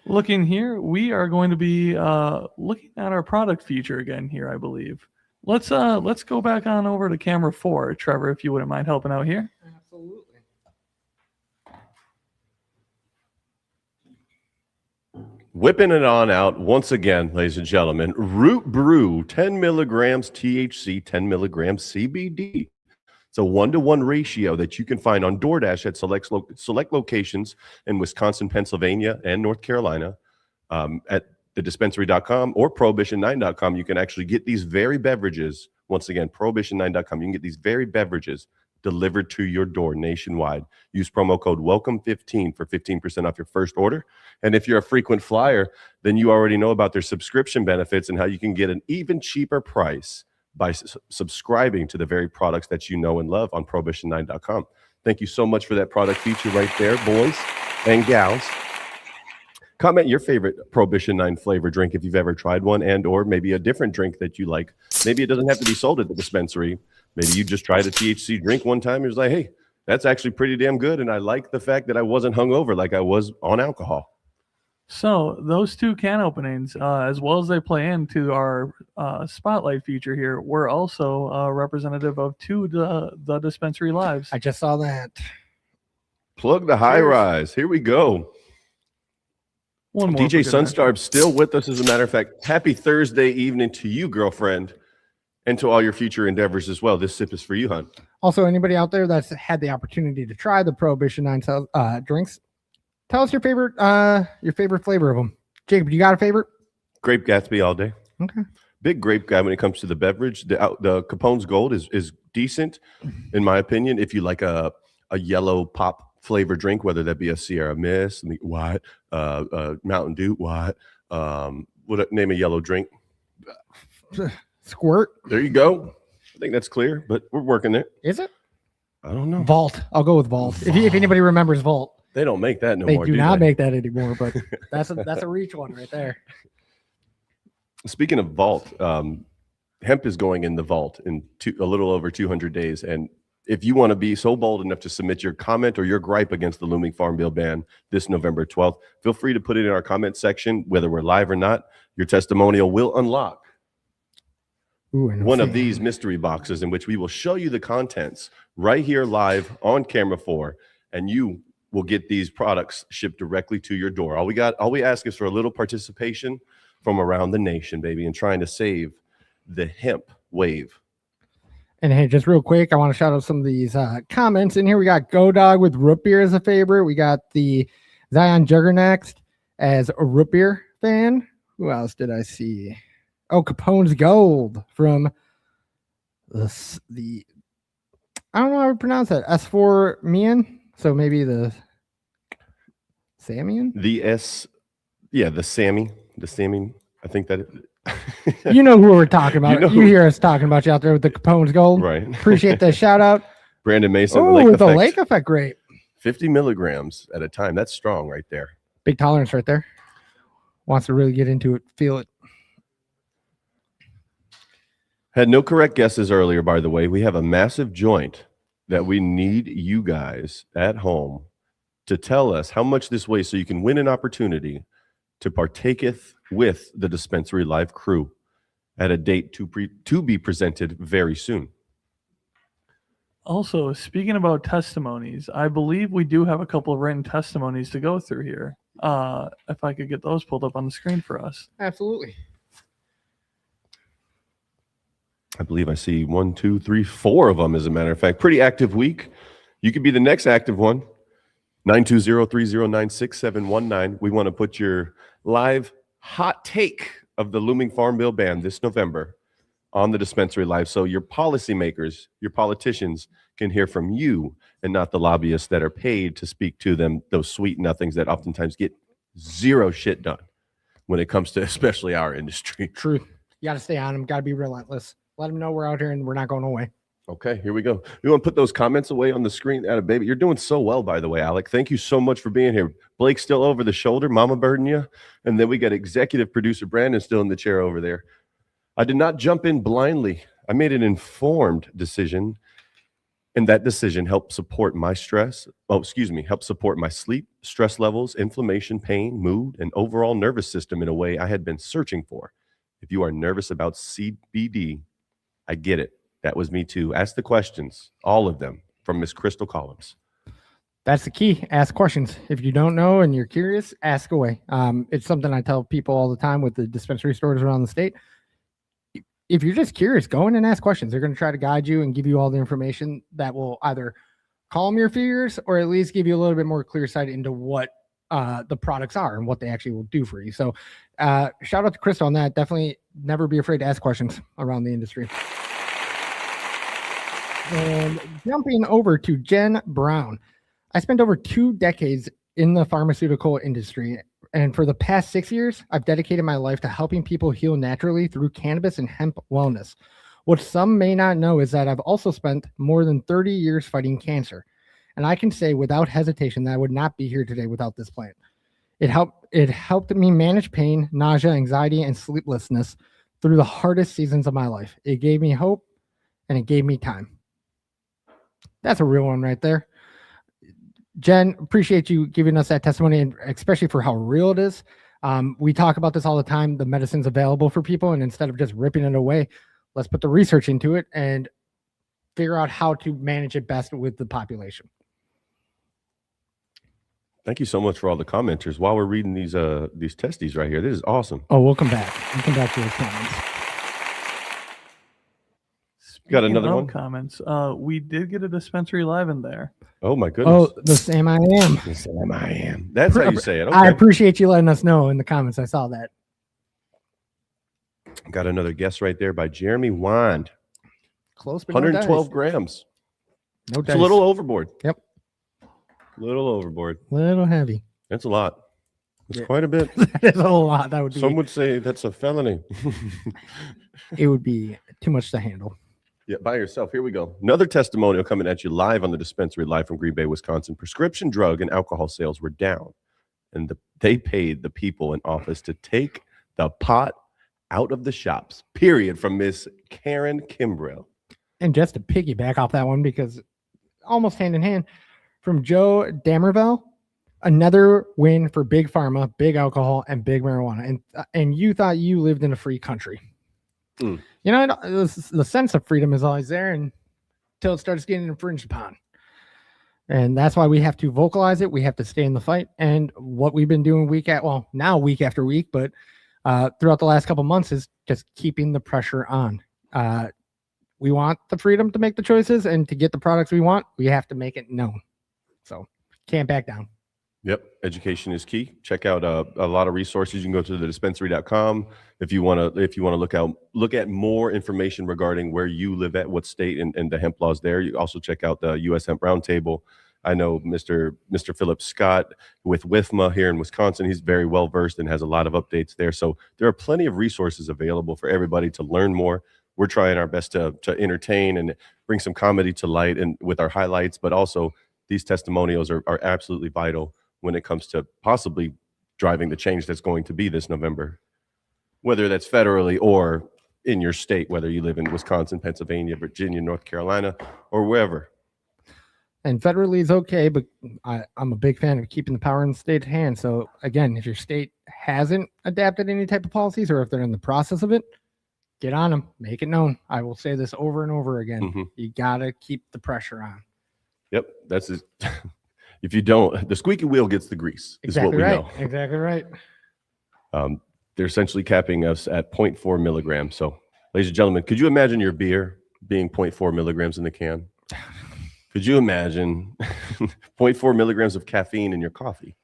S2: Looking here, we are going to be looking at our product feature again here, I believe. Let's go back on over to camera 4, Trevor, if you wouldn't mind helping out here.
S3: Absolutely.
S1: Whipping it on out once again, ladies and gentlemen. Root Brew, 10 milligrams THC, 10 milligrams CBD. It's a 1-to-1 ratio that you can find on DoorDash at select locations in Wisconsin, Pennsylvania, and North Carolina. At thedispensary.com or prohibition9.com, you can actually get these very beverages. Once again, prohibition9.com. You can get these very beverages delivered to your door nationwide. Use promo code WELCOME15 for 15% off your first order. And if you're a frequent flyer, then you already know about their subscription benefits and how you can get an even cheaper price by subscribing to the very products that you know and love on prohibition9.com. Thank you so much for that product feature right there, boys and gals. Comment your favorite Prohibition 9 flavor drink if you've ever tried one, and or maybe a different drink that you like. Maybe it doesn't have to be sold at the dispensary. Maybe you just tried a THC drink one time and was like, hey, that's actually pretty damn good, and I like the fact that I wasn't hungover like I was on alcohol.
S2: So those two can openings, as well as they play into our spotlight feature here, were also representative of the Dispensary Lives.
S3: I just saw that.
S1: Plug the high rise. Here we go.
S2: One more
S1: DJ
S2: for good measure.
S1: Sunstar's still with us, as a matter of fact. Happy Thursday evening to you, girlfriend, and to all your future endeavors as well. This sip is for you, hon.
S3: Also, anybody out there that's had the opportunity to try the Prohibition 9 drinks, tell us your favorite flavor of them. Jacob, you got a favorite?
S1: Grape Gatsby all day.
S3: Okay.
S1: Big grape guy when it comes to the beverage. The Capone's Gold is decent, in my opinion. If you like a yellow pop flavor drink, whether that be a Sierra Mist, what, Mountain Dew, what, name a yellow drink?
S3: Squirt.
S1: There you go. I think that's clear, but we're working it.
S3: Is it?
S1: I don't know.
S3: Vault. I'll go with Vault. If anybody remembers Vault.
S1: They don't make that no
S3: They
S1: more.
S3: do not make that anymore, but that's a reach one right there.
S1: Speaking of vault, hemp is going in the vault in a little over 200 days. And if you want to be so bold enough to submit your comment or your gripe against the looming Farm Bill ban this November 12th, feel free to put it in our comment section, whether we're live or not. Your testimonial will unlock one of these mystery boxes in which we will show you the contents right here live on camera 4, and you will get these products shipped directly to your door. All we ask is for a little participation from around the nation, baby, and trying to save the hemp wave.
S3: And hey, just real quick, I want to shout out some of these comments in here. We got Go Dog with root beer as a favorite. We got the Zion Juggernaut as a root beer fan. Who else did I see? Oh, Capone's Gold from the I don't know how to pronounce that. S4 Mian. So maybe the Samian?
S1: The Sammy. I think that
S3: You know who we're talking about.
S1: You know
S3: you hear us talking about you out there with the Capone's Gold.
S1: right.
S3: Appreciate the shout out.
S1: Brandon Mason,
S3: Oh,
S1: Lake
S3: the
S1: Effect,
S3: Lake Effect grape.
S1: 50 milligrams at a time. That's strong right there.
S3: Big tolerance right there. Wants to really get into it, feel it.
S1: Had no correct guesses earlier, by the way. We have a massive joint that we need you guys at home to tell us how much this weighs so you can win an opportunity to partaketh with the Dispensary Live crew at a date to be presented very soon.
S2: Also, speaking about testimonies, I believe we do have a couple of written testimonies to go through here. If I could get those pulled up on the screen for us.
S3: Absolutely.
S1: I believe I see 1, 2, 3, 4 of them, as a matter of fact. Pretty active week. You could be the next active one. 920-309-6719. We want to put your live hot take of the looming Farm Bill ban this November on the Dispensary Live, so your policymakers, your politicians can hear from you and not the lobbyists that are paid to speak to them, those sweet nothings that oftentimes get zero shit done when it comes to especially our industry.
S3: Truth. You got to stay on them. Got to be relentless. Let them know we're out here and we're not going away.
S1: Okay, here we go. We want to put those comments away on the screen. Baby, you're doing so well, by the way, Alec. Thank you so much for being here. Blake's still over the shoulder, mama birding you. And then we got executive producer Brandon still in the chair over there. I did not jump in blindly. I made an informed decision, and that decision helped support my helped support my sleep, stress levels, inflammation, pain, mood, and overall nervous system in a way I had been searching for. If you are nervous about CBD, I get it. That was me too. Ask the questions, all of them, from Miss Crystal Collins.
S3: That's the key. Ask questions. If you don't know and you're curious, ask away. It's something I tell people all the time with the dispensary stores around the state. If you're just curious, go in and ask questions. They're going to try to guide you and give you all the information that will either calm your fears or at least give you a little bit more clear sight into what the products are and what they actually will do for you. So shout out to Crystal on that. Definitely never be afraid to ask questions around the industry. And jumping over to Jen Brown. I spent over 2 decades in the pharmaceutical industry. And for the past 6 years, I've dedicated my life to helping people heal naturally through cannabis and hemp wellness. What some may not know is that I've also spent more than 30 years fighting cancer. And I can say without hesitation that I would not be here today without this plant. It helped me manage pain, nausea, anxiety, and sleeplessness through the hardest seasons of my life. It gave me hope and it gave me time. That's a real one right there. Jen, appreciate you giving us that testimony, and especially for how real it is. We talk about this all the time. The medicine's available for people, and instead of just ripping it away, let's put the research into it and figure out how to manage it best with the population.
S1: Thank you so much for all the commenters. While we're reading these testies right here, this is awesome.
S3: Oh, we'll come back. We'll come back to those comments.
S1: Got another
S2: Speaking of
S1: one?
S2: Comments. We did get a Dispensary Live in there.
S1: Oh my goodness.
S3: Oh, the same I am.
S1: The same I am. That's how you say it. Okay.
S3: I appreciate you letting us know in the comments. I saw that.
S1: Got another guess right there by Jeremy Wand.
S3: Close, but
S1: 112
S3: no
S1: grams.
S3: No
S1: It's
S3: dice.
S1: a little overboard.
S3: Yep.
S1: Little overboard.
S3: Little heavy.
S1: That's a lot. It's
S3: Yeah.
S1: quite a bit.
S3: That is a lot. That would be.
S1: Some would say that's a felony.
S3: It would be too much to handle.
S1: Yeah, by yourself. Here we go. Another testimonial coming at you live on the Dispensary Live from Green Bay, Wisconsin. Prescription drug and alcohol sales were down, and they paid the people in office to take the pot out of the shops, period, from Miss Karen Kimbrell.
S3: And just to piggyback off that one, because almost hand in hand, from Joe Damerville, another win for big pharma, big alcohol, and big marijuana. And you thought you lived in a free country.
S1: Mm.
S3: You know, the sense of freedom is always there until it starts getting infringed upon. And that's why we have to vocalize it. We have to stay in the fight. And what we've been doing week after week, but throughout the last couple months is just keeping the pressure on. We want the freedom to make the choices, and to get the products we want, we have to make it known. So can't back down.
S1: Yep, education is key. Check out a lot of resources. You can go to thedispensary.com if you want to look at more information regarding where you live at, what state, and the hemp laws there. You also check out the U.S. Hemp Roundtable. I know Mr. Philip Scott with WIFMA here in Wisconsin. He's very well versed and has a lot of updates there. So there are plenty of resources available for everybody to learn more. We're trying our best to entertain and bring some comedy to light and with our highlights, but also these testimonials are absolutely vital when it comes to possibly driving the change that's going to be this November, whether that's federally or in your state, whether you live in Wisconsin, Pennsylvania, Virginia, North Carolina, or wherever.
S3: And federally is okay, but I'm a big fan of keeping the power in the state's hands. So again, if your state hasn't adapted any type of policies, or if they're in the process of it, get on them, make it known. I will say this over and over again.
S1: Mm-hmm.
S3: You got to keep the pressure on.
S1: Yep, that's it. If you don't, the squeaky wheel gets the grease.
S3: Exactly
S1: is what we
S3: right.
S1: know.
S3: Exactly right.
S1: They're essentially capping us at 0.4 milligrams. So, ladies and gentlemen, could you imagine your beer being 0.4 milligrams in the can? Could Could you imagine 0.4 milligrams of caffeine in your coffee?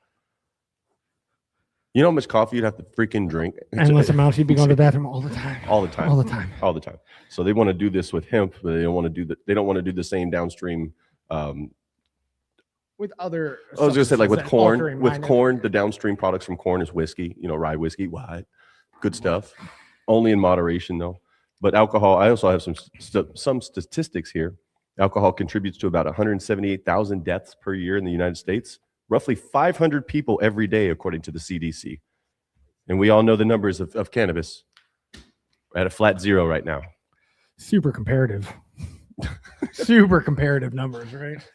S1: You know how much coffee you'd have to freaking drink?
S3: Endless amounts. You'd be going to the bathroom all the time.
S1: All the time.
S3: All the time.
S1: All the time. So they want to do this with hemp, but they don't want to do They don't want to do the same downstream.
S3: With other,
S1: I was going to say, like with corn.
S3: altering
S1: With
S3: mind
S1: corn, the downstream products from corn is whiskey. You know, rye whiskey. What? Good stuff. Only in moderation, though. But alcohol. I also have some statistics here. Alcohol contributes to about 178,000 deaths per year in the United States. Roughly 500 people every day, according to the CDC. And we all know the numbers of cannabis. We're at a flat zero right now.
S3: Super comparative. Super comparative numbers, right?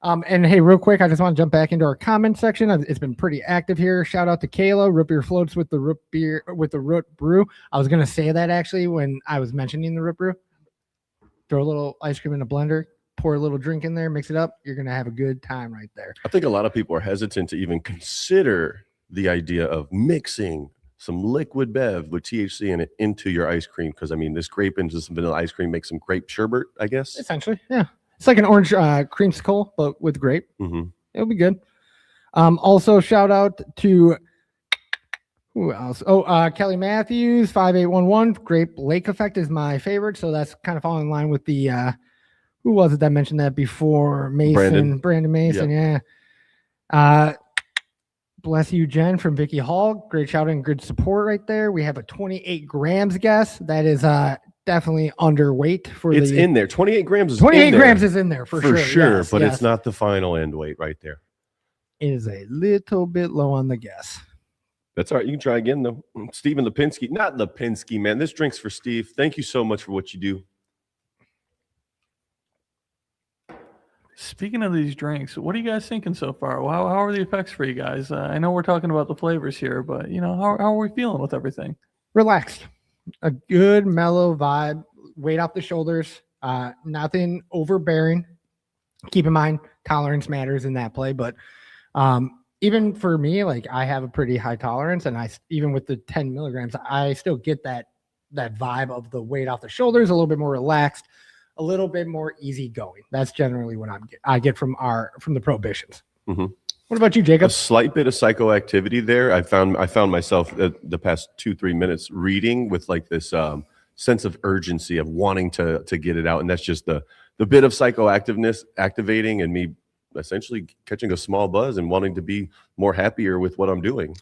S3: And hey, real quick, I just want to jump back into our comment section. It's been pretty active here. Shout out to Kayla, root beer floats with the root beer with the root brew. I was gonna say that actually when I was mentioning the root brew. Throw a little ice cream in a blender, pour a little drink in there, mix it up. You're gonna have a good time right there.
S1: I think a lot of people are hesitant to even consider the idea of mixing some liquid bev with THC in it into your ice cream, because I mean, this grape into some vanilla ice cream makes some grape sherbet, I guess.
S3: Essentially, yeah. It's like an orange creamsicle, but with grape.
S1: Mm-hmm.
S3: It'll be good. Also, shout out to who else? Oh, Kelly Matthews, 5811. Grape Lake Effect is my favorite, so that's kind of falling in line with the who was it that mentioned that before? Mason, Brandon Mason,
S1: Yep.
S3: yeah. Bless you, Jen from Vicky Hall. Great shout and good support right there. We have a 28 grams guess. That is definitely underweight for
S1: It's
S3: the
S1: in there. 28 grams is
S3: 28
S1: in there.
S3: grams is in there for sure. Yes,
S1: but
S3: yes.
S1: it's not the final end weight right there.
S3: It is a little bit low on the guess.
S1: That's all right. You can try again, though. Steven Lipinski. Not Lipinski, man. This drink's for Steve. Thank you so much for what you do.
S2: Speaking of these drinks, what are you guys thinking so far? How are the effects for you guys? I know we're talking about the flavors here, but you know, how are we feeling with everything?
S3: Relaxed. A good mellow vibe, weight off the shoulders, nothing overbearing. Keep in mind, tolerance matters in that play, but even for me, like I have a pretty high tolerance, and even with the 10 milligrams, I still get that vibe of the weight off the shoulders, a little bit more relaxed, a little bit more easygoing. That's generally what I get from the prohibitions.
S1: Mm-hmm.
S3: What about you,
S1: A
S3: Jacob?
S1: slight bit of psychoactivity there. I found myself the past 2-3 minutes reading with like this sense of urgency of wanting to get it out, and that's just the bit of psychoactiveness activating and me essentially catching a small buzz and wanting to be more happier with what I'm doing.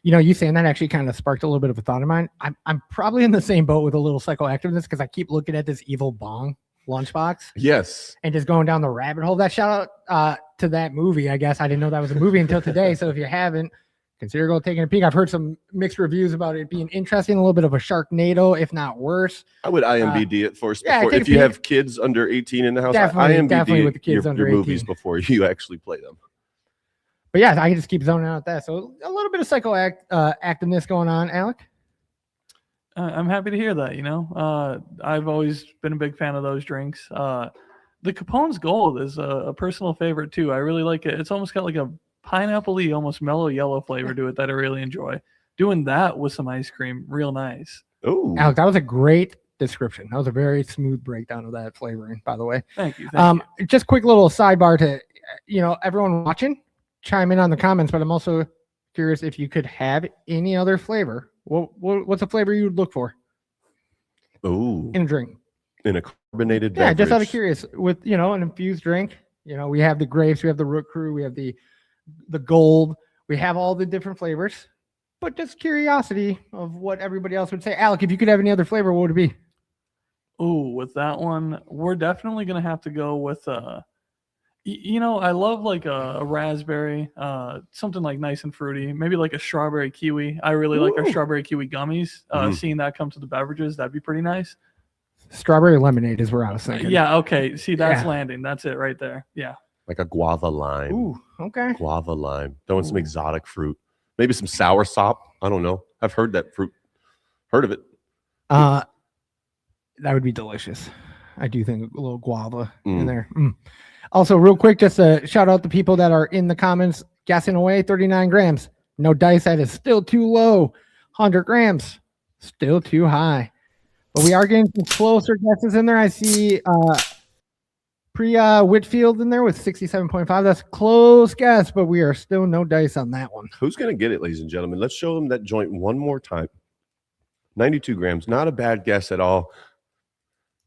S3: You know, you saying that actually kind of sparked a little bit of a thought of mine. I'm probably in the same boat with a little psychoactiveness because I keep looking at this evil bong lunchbox
S1: Yes.
S3: and just going down the rabbit hole. That shout out to that movie. I guess I didn't know that was a movie until today. So if you haven't, consider going taking a peek. I've heard some mixed reviews about it being interesting, a little bit of a Sharknado, if not worse.
S1: I would IMDb it for
S3: yeah,
S1: before,
S3: take
S1: if
S3: a
S1: you
S3: peek.
S1: have kids under 18 in the house.
S3: Definitely
S1: IMDb
S3: with the kids under
S1: your movies
S3: 18.
S1: before you actually play them.
S3: But yeah, I can just keep zoning out that. So a little bit of activeness going on, Alec.
S2: I'm happy to hear that. You know, I've always been a big fan of those drinks. The Capone's Gold is a personal favorite too. I really like it. It's almost got like a pineapple-y, almost mellow yellow flavor to it that I really enjoy. Doing that with some ice cream, real nice.
S1: Oh,
S3: Alec, that was a great description. That was a very smooth breakdown of that flavoring, by the way.
S2: Thank you. Thank you.
S3: Just quick little sidebar to, everyone watching, chime in on the comments, but I'm also curious if you could have any other flavor. What's a flavor you would look for
S1: oh,
S3: in a drink?
S1: in a carbonated
S3: Yeah,
S1: beverage.
S3: just out of curious, with an infused drink. We have the grapes, we have the root crew, we have the gold, we have all the different flavors. But just curiosity of what everybody else would say. Alec, if you could have any other flavor, what would it be?
S2: Oh, with that one, we're definitely gonna have to go with I love like a raspberry, something like nice and fruity, maybe like a strawberry kiwi. I really like our
S1: Ooh.
S2: strawberry kiwi gummies. Seeing that come to the beverages, that'd be pretty nice.
S3: Strawberry lemonade is where I was thinking.
S2: Yeah, okay. See, that's
S3: Yeah.
S2: landing. That's it right there. Yeah.
S1: Like a guava lime.
S3: Ooh, okay.
S1: Guava lime. Throwing some exotic fruit. Maybe some sour sop. I don't know. I've heard that fruit. Heard of it.
S3: That would be delicious. I do think a little guava in there. Also, real quick, just a shout out to people that are in the comments guessing away 39 grams. No dice, that is still too low. 100 grams, still too high. But we are getting some closer guesses in there. I see Whitfield in there with 67.5. That's a close guess, but we are still no dice on that one.
S1: Who's going to get it, ladies and gentlemen? Let's show them that joint one more time. 92 grams. Not a bad guess at all.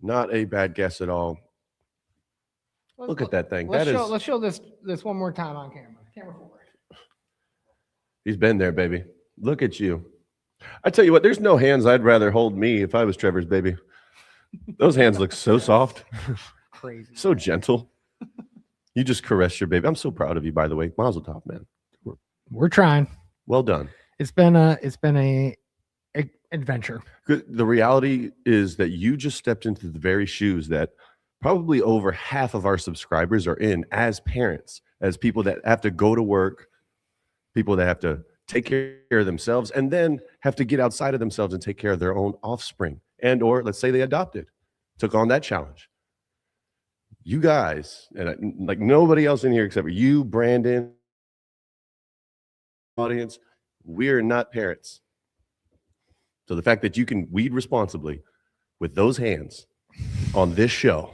S1: Not a bad guess at all. Look at that thing.
S3: Let's show this one more time on camera. Camera forward.
S1: He's been there, baby. Look at you. I tell you what, there's no hands I'd rather hold me if I was Trevor's baby. Those hands look so soft.
S3: Crazy.
S1: So gentle. You just caress your baby. I'm so proud of you, by the way. Mazel tov, man.
S3: We're trying.
S1: Well done.
S3: It's been a adventure.
S1: Good. The reality is that you just stepped into the very shoes that probably over half of our subscribers are in as parents, as people that have to go to work, people that have to take care of themselves, and then have to get outside of themselves and take care of their own offspring. And or let's say they adopted, took on that challenge. You guys, and like nobody else in here except for you, Brandon, audience, we're not parents. So the fact that you can weed responsibly with those hands on this show,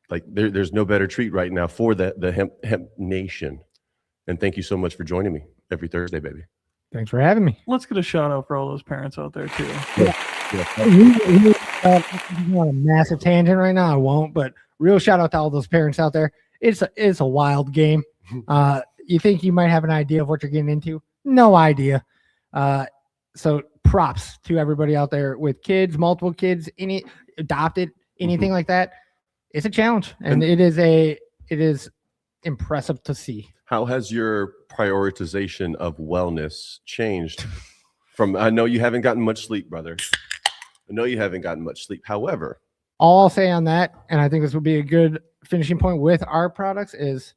S1: like there's no better treat right now for the hemp nation. And thank you so much for joining me every Thursday, baby.
S3: Thanks for having me.
S2: Let's get a shout out for all those parents out there too.
S3: I'm on a massive tangent right now. I won't, but real shout out to all those parents out there. It's a wild game. You think you might have an idea of what you're getting into? No idea. So props to everybody out there with kids, multiple kids, any adopted, anything like that. It's a challenge, and it is impressive to see.
S1: How has your prioritization of wellness changed from, I know you haven't gotten much sleep, brother. I know you haven't gotten much sleep. However,
S3: all I'll say on that, and I think this would be a good finishing point with our products, is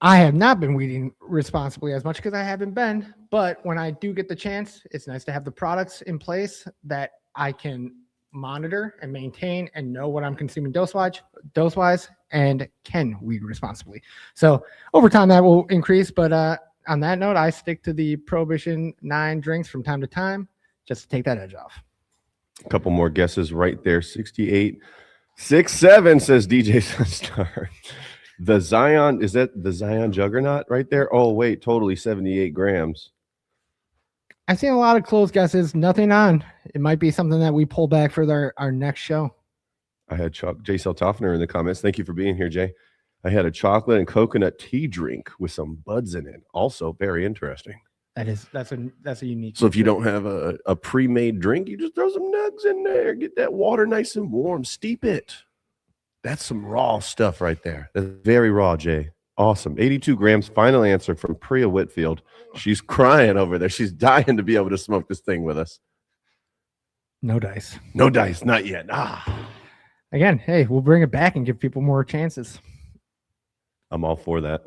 S3: I have not been weeding responsibly as much because I haven't been. But when I do get the chance, it's nice to have the products in place that I can monitor and maintain and know what I'm consuming dose-wise, and can weed responsibly. So over time that will increase. But on that note, I stick to the Prohibition 9 drinks from time to time just to take that edge off.
S1: a couple more guesses right there. 68, 67 says DJ Sunstar. The Zion, is that the Zion Juggernaut right there? Oh, wait, totally 78 grams.
S3: I've seen a lot of close guesses. Nothing on. It might be something that we pull back for our next show.
S1: I had Jay Seltoffner in the comments. Thank you for being here, Jay. I had a chocolate and coconut tea drink with some buds in it. Also very interesting.
S3: That's a unique.
S1: So if you don't have a pre-made drink, you just throw some nugs in there. Get that water nice and warm. Steep it. That's some raw stuff right there. That's very raw, Jay. Awesome. 82 grams. Final answer from Priya Whitfield. She's crying over there. She's dying to be able to smoke this thing with us.
S3: No dice.
S1: No dice. Not yet.
S3: Again, hey, we'll bring it back and give people more chances.
S1: I'm all for that.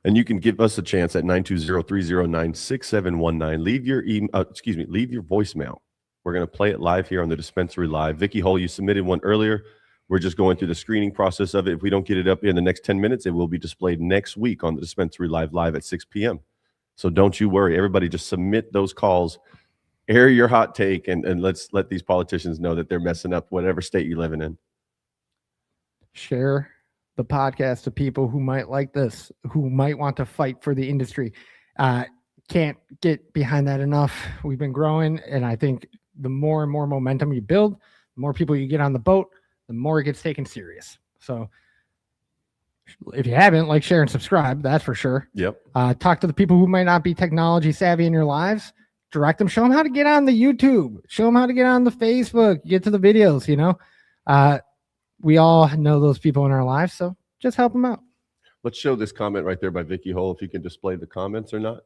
S1: And you can give us a chance at 920-309-6719. Leave your leave your voicemail. We're going to play it live here on the Dispensary Live. Vicky Hull, you submitted one earlier. We're just going through the screening process of it. If we don't get it up in the next 10 minutes, it will be displayed next week on the Dispensary Live at 6 p.m. So don't you worry. Everybody just submit those calls, air your hot take, and let's let these politicians know that they're messing up whatever state you're living in.
S3: Share the podcast to people who might like this, who might want to fight for the industry. Can't get behind that enough. We've been growing, and I think the more and more momentum you build, the more people you get on the boat, the more it gets taken serious. So if you haven't, like, share, and subscribe, that's for sure.
S1: Yep.
S3: Talk to the people who might not be technology savvy in your lives. Direct them. Show them how to get on the YouTube. Show them how to get on the Facebook. Get to the videos, we all know those people in our lives, so just help them out.
S1: Let's show this comment right there by Vicky Hull, if you can display the comments or not.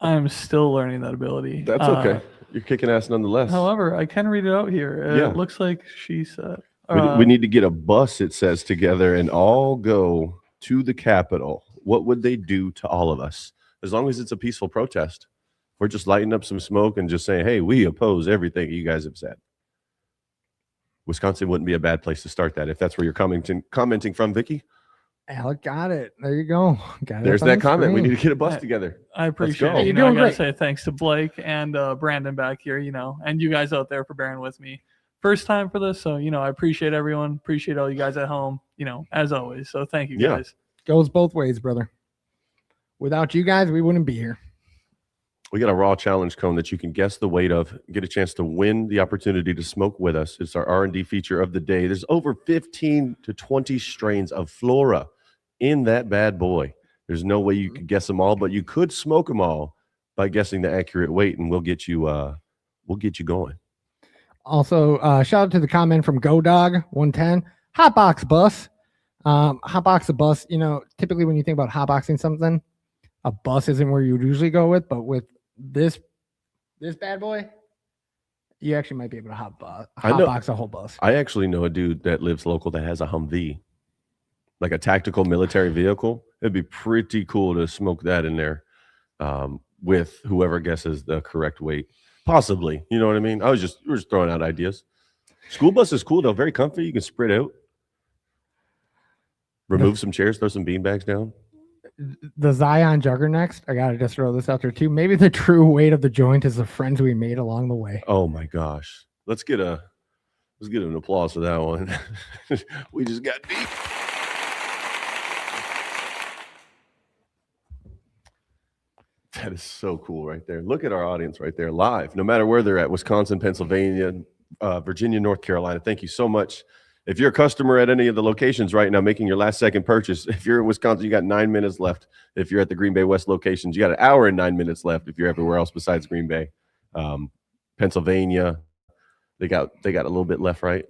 S2: I'm still learning that ability.
S1: That's okay. You're kicking ass nonetheless.
S2: However, I can read it out here.
S1: Yeah.
S2: It looks like she said.
S1: We need to get a bus, it says, together and all go to the Capitol. What would they do to all of us? As long as it's a peaceful protest. We're just lighting up some smoke and just saying, hey, we oppose everything you guys have said. Wisconsin wouldn't be a bad place to start that if that's where you're commenting from, Vicky.
S3: Alec got it. There you go.
S1: There's that comment. We need to get a bus together.
S2: I appreciate it.
S3: You're
S2: I
S3: doing
S2: gotta
S3: great.
S2: say thanks to Blake and Brandon back here, and you guys out there for bearing with me. first time for this, so I appreciate everyone. Appreciate all you guys at home. As always. So thank you guys.
S3: Goes both ways, brother. Without you guys, we wouldn't be here.
S1: We got a raw challenge cone that you can guess the weight of, get a chance to win the opportunity to smoke with us. It's our R&D feature of the day. There's over 15 to 20 strains of flora in that bad boy. There's no way you could guess them all, but you could smoke them all by guessing the accurate weight, and we'll get you going.
S3: Also, shout out to the comment from GoDog110. Hotbox bus. Hotbox a bus. Typically when you think about hotboxing something, a bus isn't where you would usually go with, but with this bad boy, you actually might be able to hotbox a whole bus.
S1: I actually know a dude that lives local that has a Humvee, like a tactical military vehicle. It'd be pretty cool to smoke that in there with whoever guesses the correct weight. Possibly. You know what I mean? We're just throwing out ideas. School bus is cool, though. Very comfy. You can spread out. Remove some chairs, throw some beanbags down.
S3: The Zion Jugger next. I gotta just throw this out there too. Maybe the true weight of the joint is the friends we made along the way.
S1: Oh my gosh. Let's get an applause for that one. We just got deep. That is so cool right there. Look at our audience right there live, no matter where they're at, Wisconsin, Pennsylvania, Virginia, North Carolina. Thank you so much. If you're a customer at any of the locations right now making your last second purchase, if you're in Wisconsin, you got 9 minutes left. If you're at the Green Bay West locations, you got 1 hour and 9 minutes left. If you're everywhere else besides Green Bay. Pennsylvania, they got a little bit left, right?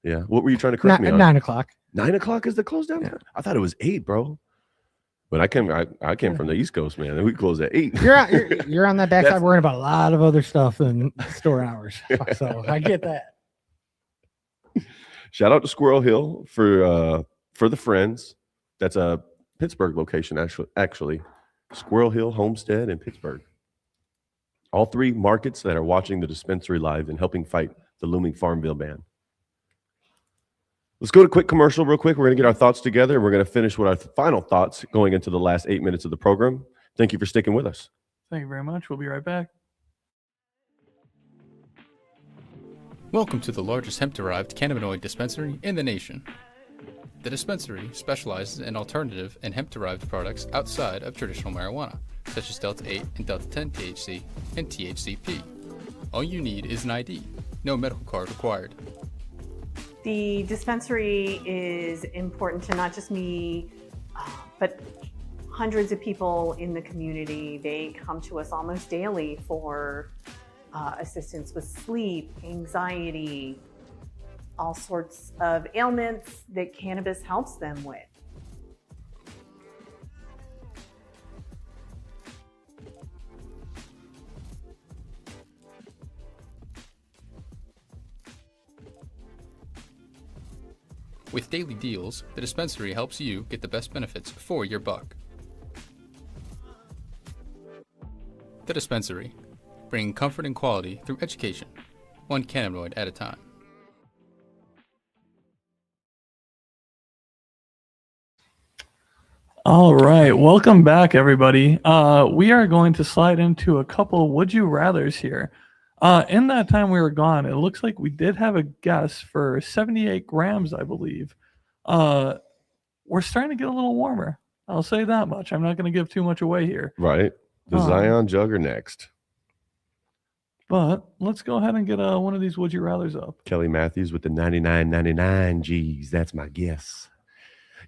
S1: Yeah. What were you trying to correct me on?
S3: 9 o'clock.
S1: 9 o'clock is the close down?
S3: Yeah.
S1: I thought it was 8, bro. But I came from the East Coast, man. And we close at 8.
S3: You're on that backside worrying about a lot of other stuff than store hours. So I get that.
S1: Shout out to Squirrel Hill for the friends. That's a Pittsburgh location, actually. Squirrel Hill, Homestead, and Pittsburgh. All 3 markets that are watching the dispensary live and helping fight the looming Farm Bill ban. Let's go to a quick commercial real quick. We're going to get our thoughts together, and we're going to finish with our final thoughts going into the last 8 minutes of the program. Thank you for sticking with us.
S2: Thank you very much. We'll be right back.
S7: Welcome to the largest hemp-derived cannabinoid dispensary in the nation. The dispensary specializes in alternative and hemp-derived products outside of traditional marijuana, such as Delta 8 and Delta 10 THC and THCP. All you need is an ID, no medical card required.
S8: The dispensary is important to not just me, but hundreds of people in the community. They come to us almost daily for assistance with sleep, anxiety, all sorts of ailments that cannabis helps them with.
S7: With daily deals, the dispensary helps you get the best benefits for your buck. The dispensary, bringing comfort and quality through education, one cannabinoid at a time.
S2: All right, welcome back, everybody. We are going to slide into a couple would you rathers here. In that time we were gone, it looks like we did have a guess for 78 grams, I believe. We're starting to get a little warmer. I'll say that much. I'm not going to give too much away here.
S1: Right. The Zion Jugger next.
S2: But let's go ahead and get one of these would you rathers up.
S1: Kelly Matthews with the 99.99 G's. That's my guess.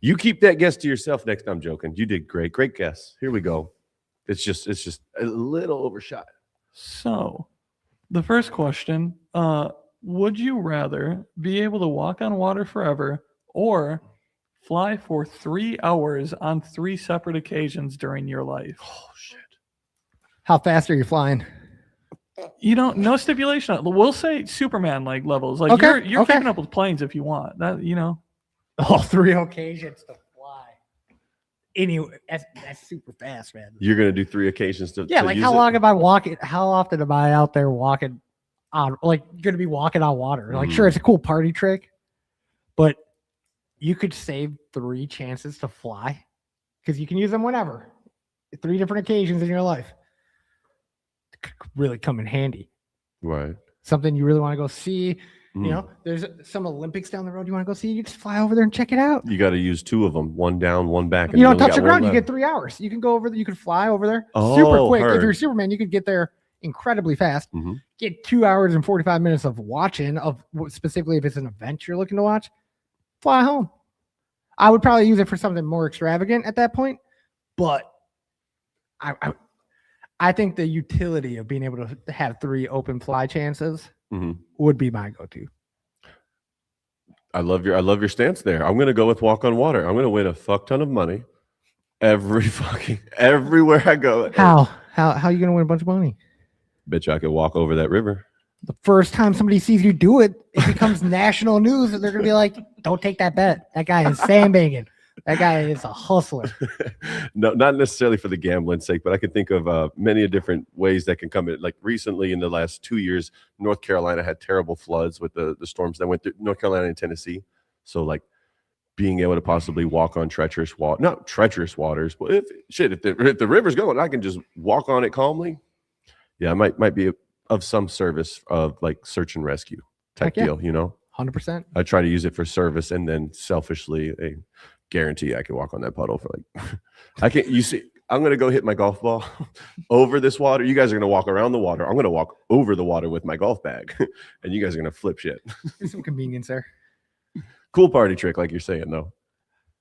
S1: You keep that guess to yourself next time. I'm joking. You did great. Great guess. Here we go. It's just a little overshot.
S2: So the first question, would you rather be able to walk on water forever or fly for 3 hours on 3 separate occasions during your life?
S1: Oh, shit.
S3: How fast are you flying?
S2: No stipulation. We'll say Superman like levels. Like you're keeping up with planes if you want. That
S3: All 3 occasions to fly. Anyway, that's super fast, man.
S1: You're gonna do 3 occasions to
S3: like
S1: use
S3: how
S1: it?
S3: long am I walking? How often am I out there walking on gonna be walking on water? Like sure, it's a cool party trick, but you could save 3 chances to fly because you can use them whenever. 3 different occasions in your life. It could really come in handy.
S1: Right.
S3: Something you really want to go see. You know, there's some Olympics down the road you want to go see. You just fly over there and check it out.
S1: You got to use 2 of them, one down, one back.
S3: You don't
S1: only
S3: touch the
S1: got one
S3: ground. You
S1: left.
S3: get 3 hours. You can go over. You can fly over there
S1: Oh,
S3: super quick. If
S1: heard.
S3: you're Superman, you could get there incredibly fast.
S1: Mhm.
S3: Get 2 hours and 45 minutes of watching of specifically if it's an event you're looking to watch. Fly home. I would probably use it for something more extravagant at that point, but I think the utility of being able to have 3 open fly chances would be my go-to.
S1: I love your stance there. I'm gonna go with walk on water. I'm gonna win a fuck ton of money everywhere I go.
S3: How are you gonna win a bunch of money?
S1: Bet you I could walk over that river.
S3: The first time somebody sees you do it, it becomes national news, and they're gonna be like, "Don't take that bet. That guy is sandbagging. That guy is a hustler."
S1: No, not necessarily for the gambling's sake, but I can think of many different ways that can come in. Like recently, in the last 2 years, North Carolina had terrible floods with the storms that went through North Carolina and Tennessee. So, like, being able to possibly walk on treacherous water, not treacherous waters, but if the river's going, I can just walk on it calmly. Yeah, I might be of some service of like search and rescue type deal, you know?
S3: 100%.
S1: I try to use it for service, and then selfishly, I guarantee I can walk on that puddle for like, I can't, you see, I'm going to go hit my golf ball over this water. You guys are going to walk around the water. I'm going to walk over the water with my golf bag, and you guys are going to flip shit.
S3: There's some convenience there.
S1: Cool party trick, like you're saying, though.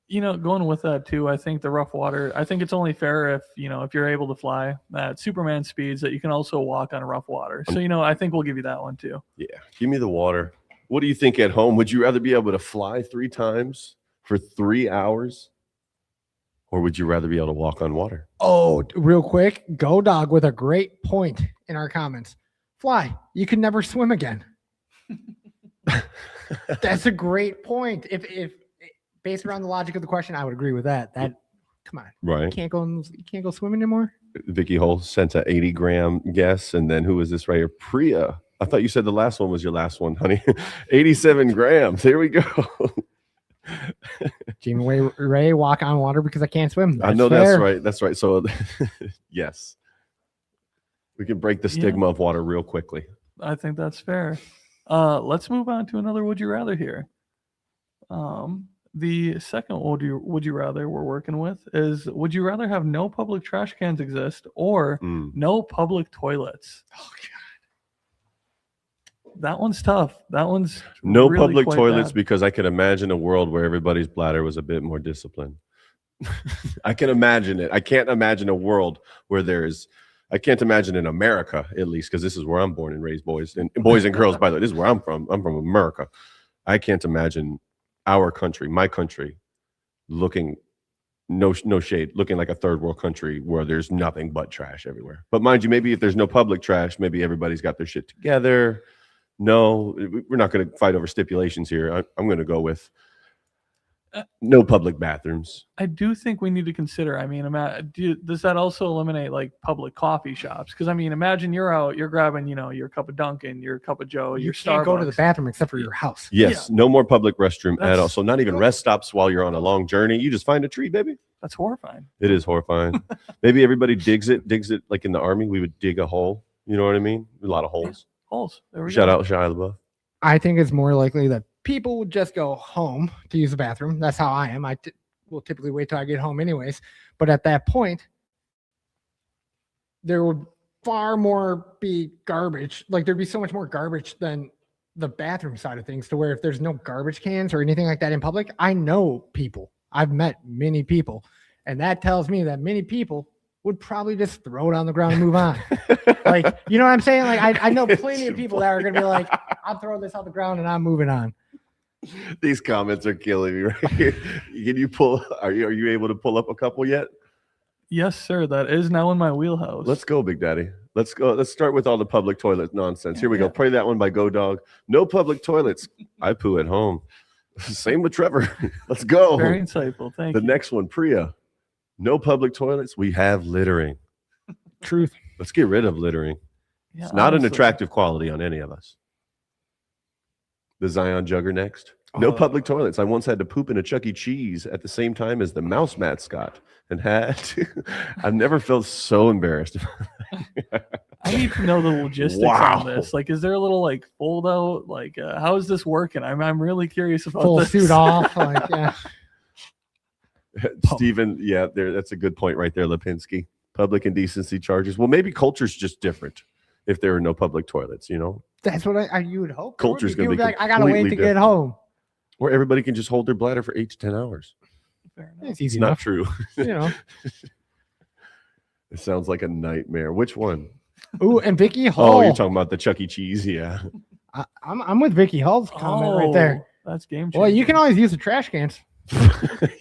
S2: You know, going with that too, I think the rough water, I think it's only fair if you're able to fly at Superman speeds that you can also walk on rough water. So, I think we'll give you that one too. Yeah.
S1: Give me the water. What do you think at home? Would you rather be able to fly 3 times for 3 hours? Or would you rather be able to walk on water?
S3: Oh, real quick, Go Dog with a great point in our comments. Fly, you can never swim again. That's a great point. If based around the logic of the question, I would agree with that. Come on,
S1: Right.
S3: you can't go swimming anymore.
S1: Vicky Hole sent a 80-gram guess, and then who is this right here? Priya. I thought you said the last one was your last one, honey. 87 grams. Here we go.
S3: Jamie Ray, walk on water because I can't swim.
S1: I know that's right. That's right. So, yes, we can break the stigma of water real quickly.
S2: I think that's fair. Let's move on to another would you rather here. The second would you rather we're working with is, would you rather have no public trash cans exist or no public toilets? Oh God. That one's tough. That one's
S1: no
S2: really
S1: public
S2: quite
S1: toilets
S2: bad.
S1: because I can imagine a world where everybody's bladder was a bit more disciplined. I can imagine it. I can't imagine a world where I can't imagine in America, at least, because this is where I'm born and raised, boys and girls. By the way, this is where I'm from. I'm from America. I can't imagine our country, my country, looking no shade, looking like a third world country where there's nothing but trash everywhere. But mind you, maybe if there's no public trash, maybe everybody's got their shit together. No, we're not going to fight over stipulations here. I'm going to go with no public bathrooms.
S2: I do think we need to consider. I mean, does that also eliminate like public coffee shops? Because I mean, imagine you're out, you're grabbing, your cup of Dunkin', your cup of Joe,
S3: You
S2: your
S3: can't
S2: Starbucks.
S3: go to the bathroom except for your house.
S1: Yes, no more public restroom at
S2: That's-
S1: all. So not even rest stops while you're on a long journey. You just find a tree, baby.
S2: That's horrifying.
S1: It is horrifying. Maybe everybody digs it like in the army. We would dig a hole. You know what I mean? A lot of holes.
S2: Holes. There we
S1: Shout
S2: go.
S1: out Shia LaBeouf.
S3: I think it's more likely that people would just go home to use the bathroom. That's how I am. I will typically wait till I get home anyways. But at that point, there would far more be garbage. Like there'd be so much more garbage than the bathroom side of things, to where if there's no garbage cans or anything like that in public, I know people. I've met many people. And that tells me that many people would probably just throw it on the ground and move on. Like, you know what I'm saying? Like I know plenty of people that are going to be like, I'm throwing this on the ground and I'm moving on.
S1: These comments are killing me right here. Can you pull? Are you able to pull up a couple yet?
S2: Yes, sir. That is now in my wheelhouse.
S1: Let's go, Big Daddy. Let's go. Let's start with all the public toilet nonsense. Here we go. Play that one by Go Dog. No public toilets. I poo at home. Same with Trevor. Let's go.
S2: Very insightful. Thank you.
S1: The next one, Priya. No public toilets. We have littering.
S3: Truth.
S1: Let's get rid of littering.
S2: Yeah,
S1: It's not an
S2: honestly.
S1: attractive quality on any of us. The Zion Jugger next. No public toilets. I once had to poop in a Chuck E. Cheese at the same time as the mouse mascot and had to. I've never felt so embarrassed.
S2: I need to know the logistics
S1: Wow.
S2: on this. Like, is there a little like fold out? Like, how is this working? I'm really curious about
S3: Full
S2: this.
S3: suit off. Like, yeah.
S1: Stephen, yeah, that's a good point right there, Lipinski. Public indecency charges. Well, maybe culture's just different if there are no public toilets, you know?
S3: That's what you would hope.
S1: Culture's gonna
S3: People
S1: be
S3: like, I gotta wait to
S1: completely
S3: get
S1: different.
S3: home.
S1: Or everybody can just hold their bladder for 8 to 10 hours.
S2: Fair enough.
S3: It's easy
S1: It's not
S3: enough.
S1: true.
S3: You know.
S1: It sounds like a nightmare. Which one?
S3: Ooh, and Vicky Hall.
S1: Oh, you're talking about the Chuck E. Cheese, yeah.
S3: I'm with Vicky Hall's comment right there.
S2: That's game changer.
S3: Well, you can always use the trash cans.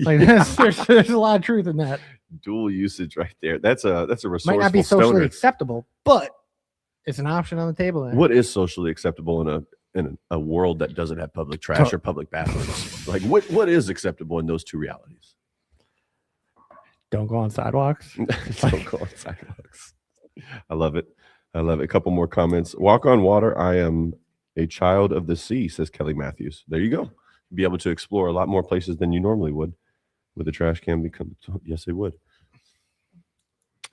S3: Like there's a lot of truth in that.
S1: Dual usage right there. That's a resourceful
S3: Might not be socially
S1: stoner.
S3: acceptable, but it's an option on the table. Then.
S1: What is socially acceptable in a world that doesn't have public trash or public bathrooms? Like what is acceptable in those two realities?
S3: Don't go on sidewalks.
S1: Don't go on sidewalks. I love it. I love it. A couple more comments. Walk on water. I am a child of the sea, says Kelly Matthews. There you go. Be able to explore a lot more places than you normally would with a trash can. Yes, it would.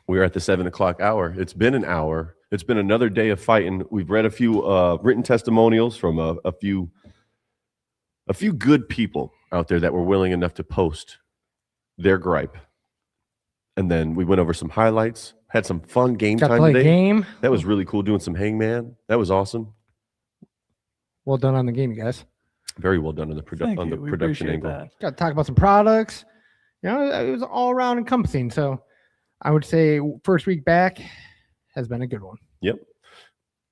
S1: We're at the 7 o'clock hour. It's been an hour. It's been another day of fighting. We've read a few written testimonials from a few good people out there that were willing enough to post their gripe. And then we went over some highlights, had some fun game
S3: Got to
S1: time
S3: play a
S1: today.
S3: game.
S1: That was really cool, doing some hangman. That was awesome.
S3: Well done on the game, you guys.
S1: Very well done on the,
S2: Thank
S1: on the
S2: you. We
S1: production
S2: appreciate
S1: angle.
S2: that.
S3: Got to talk about some products. You know, it was all around encompassing. So I would say first week back has been a good one.
S1: Yep.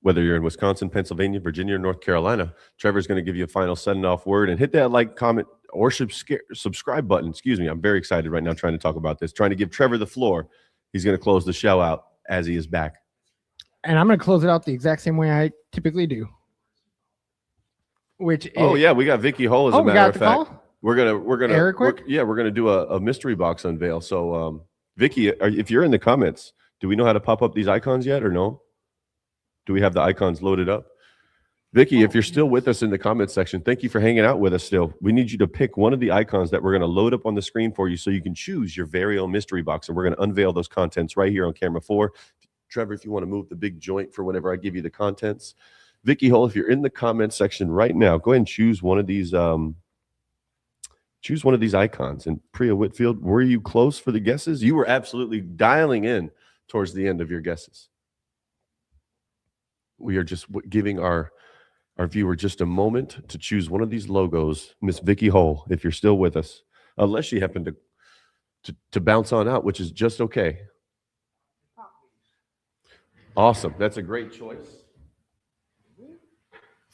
S1: Whether you're in Wisconsin, Pennsylvania, Virginia, or North Carolina, Trevor's going to give you a final sending off word, and hit that like, comment, or subscribe button. Excuse me. I'm very excited right now trying to talk about this, trying to give Trevor the floor. He's going to close the show out as he is back.
S3: And I'm going to close it out the exact same way I typically do. Which
S1: Oh yeah, we got Vicky Hull as a
S3: we
S1: matter
S3: got
S1: of
S3: the
S1: fact.
S3: call?
S1: We're gonna
S3: Eric quick?
S1: we're gonna do a mystery box unveil. So Vicky, if you're in the comments, do we know how to pop up these icons yet or no? Do we have the icons loaded up? Vicky, if you're still with us in the comments section, thank you for hanging out with us still. We need you to pick one of the icons that we're going to load up on the screen for you so you can choose your very own mystery box. And we're going to unveil those contents right here on camera 4. Trevor, if you want to move the big joint for whenever I give you the contents. Vicky Hull, if you're in the comments section right now, go ahead and choose one of these icons. And Priya Whitfield, were you close for the guesses? You were absolutely dialing in towards the end of your guesses. We are just giving our viewer just a moment to choose one of these logos. Miss Vicky Hull, if you're still with us, unless she happened to bounce on out, which is just okay. Awesome. That's a great choice.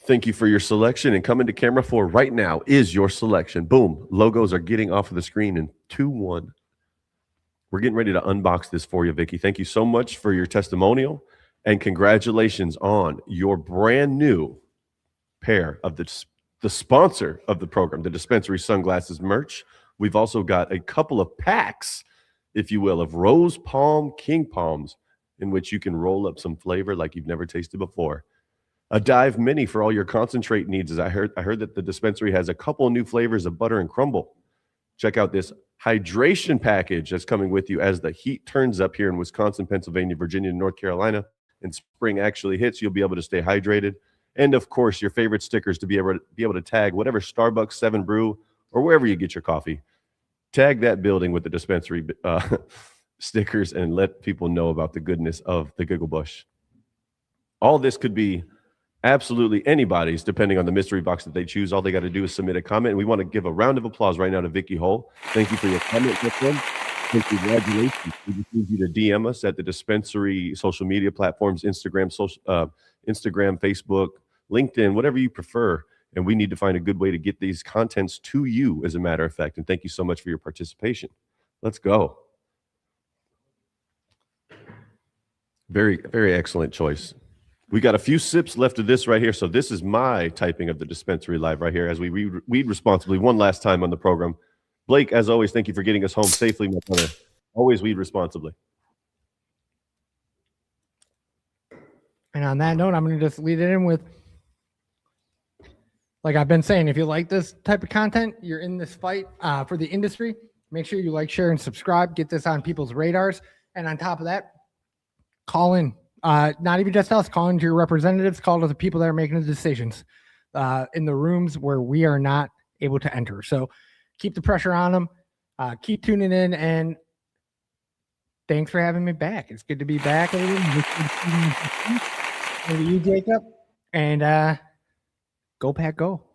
S1: Thank you for your selection, and coming to camera 4 right now is your selection. Boom. Logos are getting off of the screen in 2-1. We're getting ready to unbox this for you, Vicky. Thank you so much for your testimonial, and congratulations on your brand new pair of the sponsor of the program, the Dispensary Sunglasses merch. We've also got a couple of packs, if you will, of Rose Palm King Palms, in which you can roll up some flavor like you've never tasted before. A Dive Mini for all your concentrate needs. As I heard that the dispensary has a couple of new flavors of butter and crumble. Check out this hydration package that's coming with you as the heat turns up here in Wisconsin, Pennsylvania, Virginia, and North Carolina, and spring actually hits. You'll be able to stay hydrated. And of course, your favorite stickers to be able to tag whatever Starbucks, 7 Brew, or wherever you get your coffee. Tag that building with the dispensary stickers and let people know about the goodness of the Giggle Bush. All this could be absolutely anybody's, depending on the mystery box that they choose. All they got to do is submit a comment. And we want to give a round of applause right now to Vicky Hull. Thank you for your comment, Brooklyn. Congratulations. We just need you to DM us at the dispensary social media platforms, Instagram, Facebook, LinkedIn, whatever you prefer. And we need to find a good way to get these contents to you, as a matter of fact. And thank you so much for your participation. Let's go. Very, very excellent choice. We got a few sips left of this right here. So this is my typing of the dispensary live right here as we weed responsibly one last time on the program. Blake, as always, thank you for getting us home safely, my brother. Always weed responsibly.
S3: And on that note, I'm going to just lead it in with, like I've been saying, if you like this type of content, you're in this fight for the industry, make sure you like, share, and subscribe. Get this on people's radars. And on top of that, call in. Not even just us, calling to your representatives, call to the people that are making the decisions in the rooms where we are not able to enter. So keep the pressure on them. Keep tuning in, and thanks for having me back. It's good to be back. Over to you, Jacob, and go Pack Go.